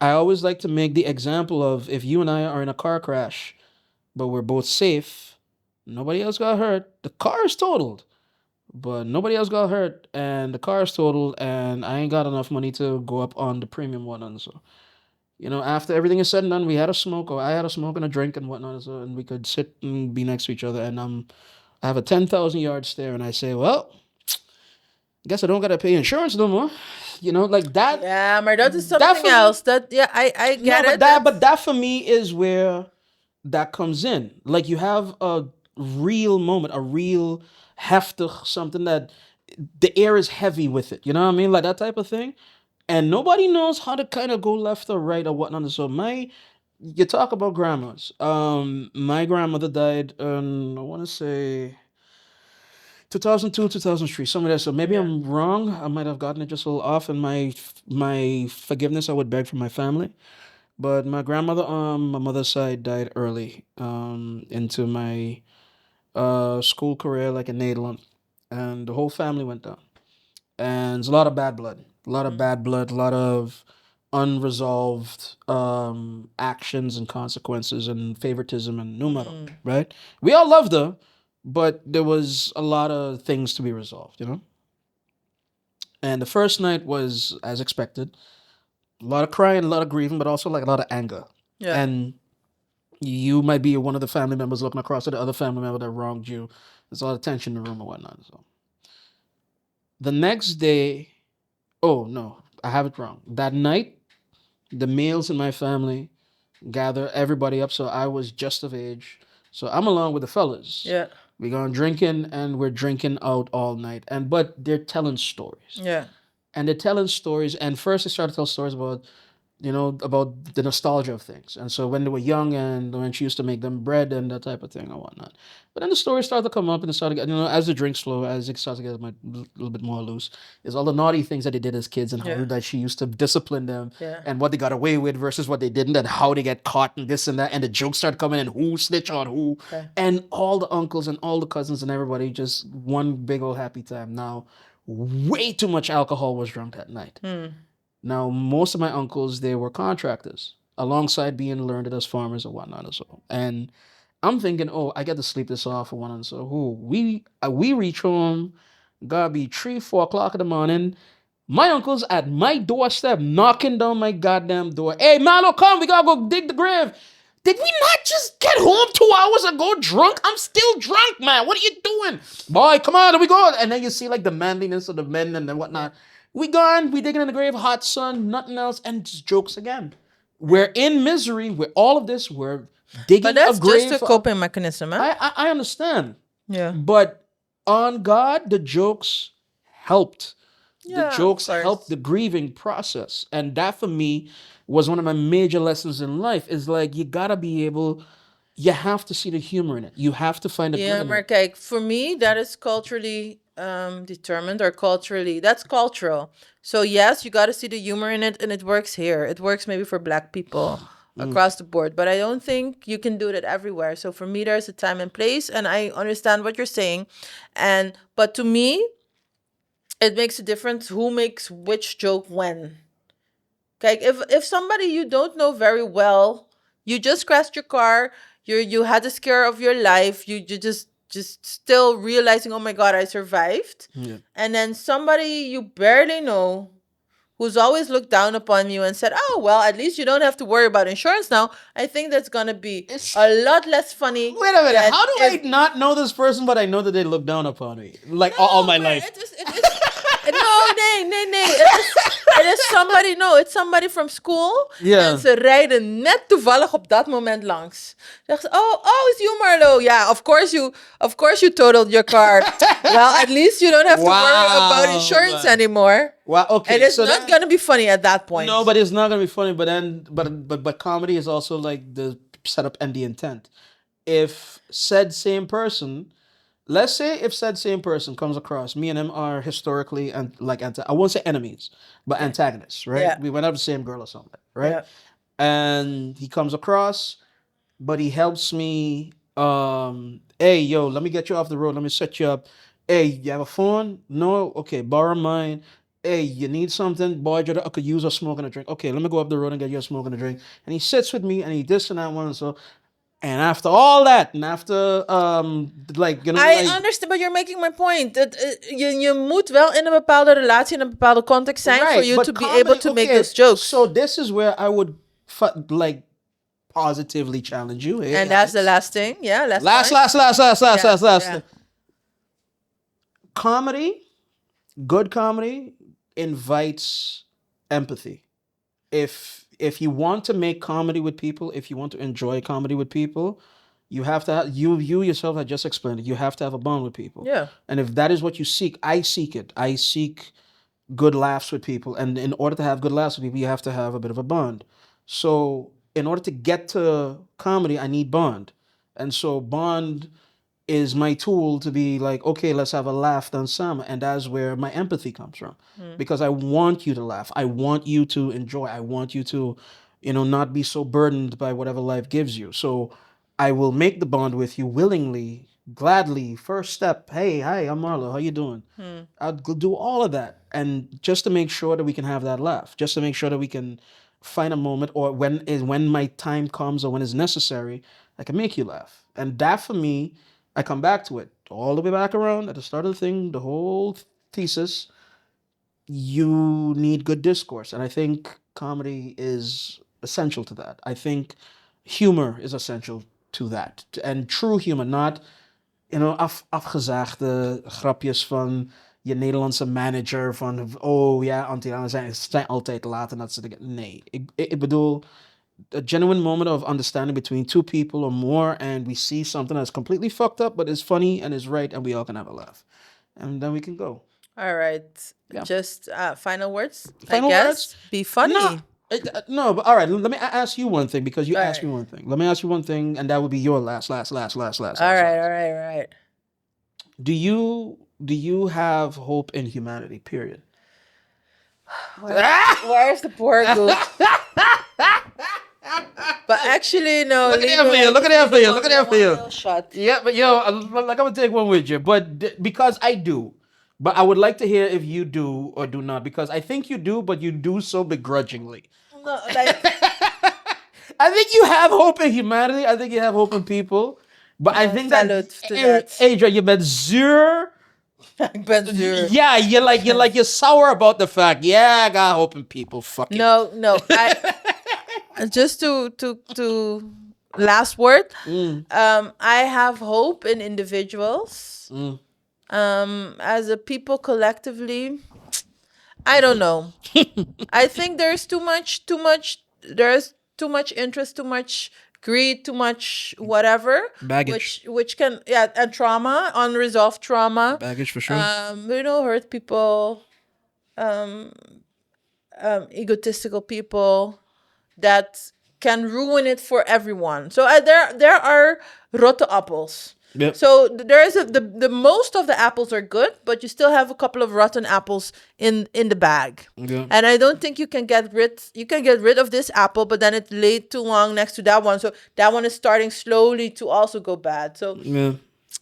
always like to make the example of if you and I are in a car crash, but we're both safe, nobody else got hurt. The car is totaled, but nobody else got hurt, and the car is totaled, and I ain't got enough money to go up on the premium one, and so. After everything is said and done, we had a smoke, or I had a smoke and a drink and whatnot, and so, and we could sit and be next to each other. And I have a 10,000-yard stare, and I say, "Well, guess I don't gotta pay insurance no more." Like that. Yeah, but that is something else. I get it. But that for me is where that comes in. Like you have a real moment, a real heftig, something that the air is heavy with it. You know what I mean? Like that type of thing. And nobody knows how to kind of go left or right or whatnot. So you talk about grandmas. My grandmother died in, I want to say 2002, 2003, some of that. So maybe I'm wrong. I might have gotten it just a little off. And my forgiveness, I would beg from my family. But my grandmother on my mother's side died early into my school career, like in Nederland. And the whole family went down. And there's a lot of bad blood. A lot of unresolved actions and consequences and favoritism and numero, right? We all loved her, but there was a lot of things to be resolved, And the first night was as expected. A lot of crying, a lot of grieving, but also like a lot of anger. Yeah. And you might be one of the family members looking across at the other family member that wronged you. There's a lot of tension in the room and whatnot. So the next day, oh no, I have it wrong. That night, the males in my family gather everybody up. So I was just of age. So I'm along with the fellas. Yeah. We're going drinking, and we're drinking out all night. But they're telling stories. Yeah. And they're telling stories. And first they started to tell stories about about the nostalgia of things. And so when they were young and when she used to make them bread and that type of thing and whatnot. But then the stories started to come up and it started to get, as the drinks flow, as it starts to get a little bit more loose, is all the naughty things that they did as kids and how that she used to discipline them and what they got away with versus what they didn't and how they get caught and this and that. And the jokes started coming and who snitch on who. Okay. And all the uncles and all the cousins and everybody, just one big old happy time. Now, way too much alcohol was drunk that night. Now, most of my uncles, they were contractors, alongside being learned as farmers and whatnot and so. And I'm thinking, I got to sleep this off for one and so. We reach home, gotta be 3, 4 o'clock in the morning. My uncle's at my doorstep, knocking down my goddamn door. Hey, Marlo, come, we gotta go dig the grave. did we not just get home 2 hours ago drunk? I'm still drunk, man. What are you doing? Boy, come on, we go. And then you see like the manliness of the men and then whatnot. We gone, we digging in the grave, hot sun, nothing else, and just jokes again. We're in misery with all of this. We're digging But that's a grave. just a coping mechanism, huh? I understand. Yeah. But on God, the jokes helped. Yeah, The jokes of course. helped the grieving process. And that for me was one of my major lessons in life is like, you gotta be able, you have to see the humor in it. You have to find the good Yeah, in maar it. kijk, for me, that is culturally determined or culturally, that's cultural. So yes, you got to see the humor in it and it works here. It works maybe for Black people across the board, but I don't think you can do that everywhere. So for me, there's a time and place and I understand what you're saying. But to me, it makes a difference who makes which joke when. Kijk, if somebody you don't know very well, you just crashed your car, you had the scare of your life, you just still realizing, oh my God, I survived. Yeah. And then somebody you barely know who's always looked down upon you and said, oh, well, at least you don't have to worry about insurance now. I think that's going to be a lot less funny. Wait a minute. than How do I if- not know this person, but I know that they look down upon me? Like all my No, maar life. Het is, nee. Het is somebody, no, it's somebody from school. Ja. En ze rijden net toevallig op dat moment langs. Zegt ze, oh, it's you, Marlo. Yeah, of course you totaled your car. Well, at least you don't have to worry about insurance anymore. Well, okay. And it's so not that- gonna be funny at that point. No, but it's not gonna be funny. But then, but comedy is also like the setup and the intent. If said same person, let's say if said same person comes across, me and him are historically and like I won't say enemies, but antagonists, right? Yeah. We went out the same girl or something, right? Yeah. And he comes across, but he helps me. Hey, yo, let me get you off the road. Let me set you up. Hey, you have a phone? No? Okay, borrow mine. Hey, you need something? Boy, I could use a smoke and a drink. Okay, let me go up the road and get you a smoke and a drink. And he sits with me and he this and that one and so. And after all that, and after like you know, I like, understand, but you're making my point. Dat je moet wel in een bepaalde relatie, in een bepaalde context zijn for you but to be comedy- able to make okay, those jokes. So this is where I would like positively challenge you. Hey, And that's the last thing. Yeah, last Yeah. thing. Comedy, good comedy invites empathy. If you want to make comedy with people, if you want to enjoy comedy with people, you have to have, you yourself had just explained it. You have to have a bond with people. Yeah. And if that is what you seek, I seek it. I seek good laughs with people. And in order to have good laughs with people, you have to have a bit of a bond. So in order to get to comedy, I need bond. And so bond is my tool to be like, okay, let's have a laugh done some. And that's where my empathy comes from. Because I want you to laugh. I want you to enjoy. I want you to, not be so burdened by whatever life gives you. So I will make the bond with you willingly, gladly. First step, hey, hi, I'm Marlo. How you doing? I'll do all of that. And just to make sure that we can have that laugh, just to make sure that we can find a moment or when my time comes or when it's necessary, I can make you laugh. And that for me, I come back to it all the way back around at the start of the thing, the whole thesis. You need good discourse. And I think comedy is essential to that. I think humor is essential to that. And true humor, not, afgezaagde grapjes van je Nederlandse manager van, oh ja, Antillianen zijn altijd laat en dat soort dingen. Nee, ik bedoel, a genuine moment of understanding between two people or more, and we see something that's completely fucked up, but it's funny and it's right, and we all can have a laugh. And then we can go. All right. Yeah. Just final words. Final I guess. words? Be funny. No, but all right, let me ask you one thing, because you All asked right. me one thing. Let me ask you one thing, and that would be your last. All right. Do you have hope in humanity, period? Where's the poor goose? But actually, no. Look at that for you. Shot. Yeah, but like I'm gonna take one with you, but because I do, but I would like to hear if you do or do not, because I think you do, but you do so begrudgingly. No, like, I think you have hope in humanity. I think you have hope in people, but I think that, salute to that. Adrian, you bent zuur. ik ben zuur. Yeah, you're sour about the fact. Yeah, I got hope in people. Fuck it. No. I just to last word. I have hope in individuals. As a people collectively, I don't know. I think there's there's too much interest, too much greed, too much whatever. Baggage. Which can, and trauma, unresolved trauma. Baggage for sure. Hurt people, egotistical people that can ruin it for everyone. So there are rotte apples. Yep. So there is the most of the apples are good, but you still have a couple of rotten apples in the bag. Yeah. And I don't think you can get rid of this apple, but then it laid too long next to that one. So that one is starting slowly to also go bad. So Yeah.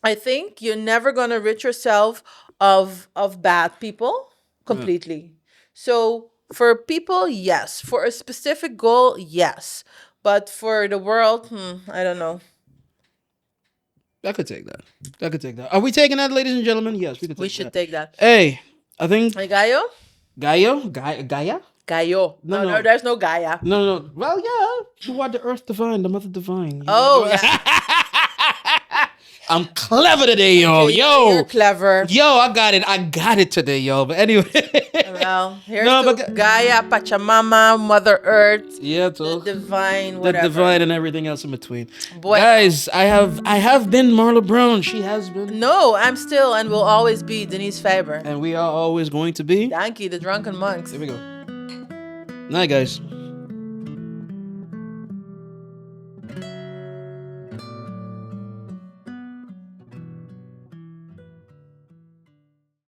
I think you're never gonna rid yourself of bad people completely. So for people, yes. For a specific goal, yes. But for the world, I don't know. I could take that. Are we taking that, ladies and gentlemen? Yes, we could take that. We should take that. Hey, I think Hey, Gaio? Gaia? Gaio. No, there's no Gaia. No. Well, yeah. You are the earth divine, the mother divine. Oh, yeah. I'm clever today, yo. You're clever. Yo, I got it today, yo. But anyway. Well, here's Gaia, Pachamama, Mother Earth. Yeah, the divine, whatever. The divine and everything else in between. Boy, guys, I have been Marlo Brown. She has been. No, I'm still and will always be Denise Faber. And we are always going to be Danke, the Drunken Monks. There we go. Night, guys.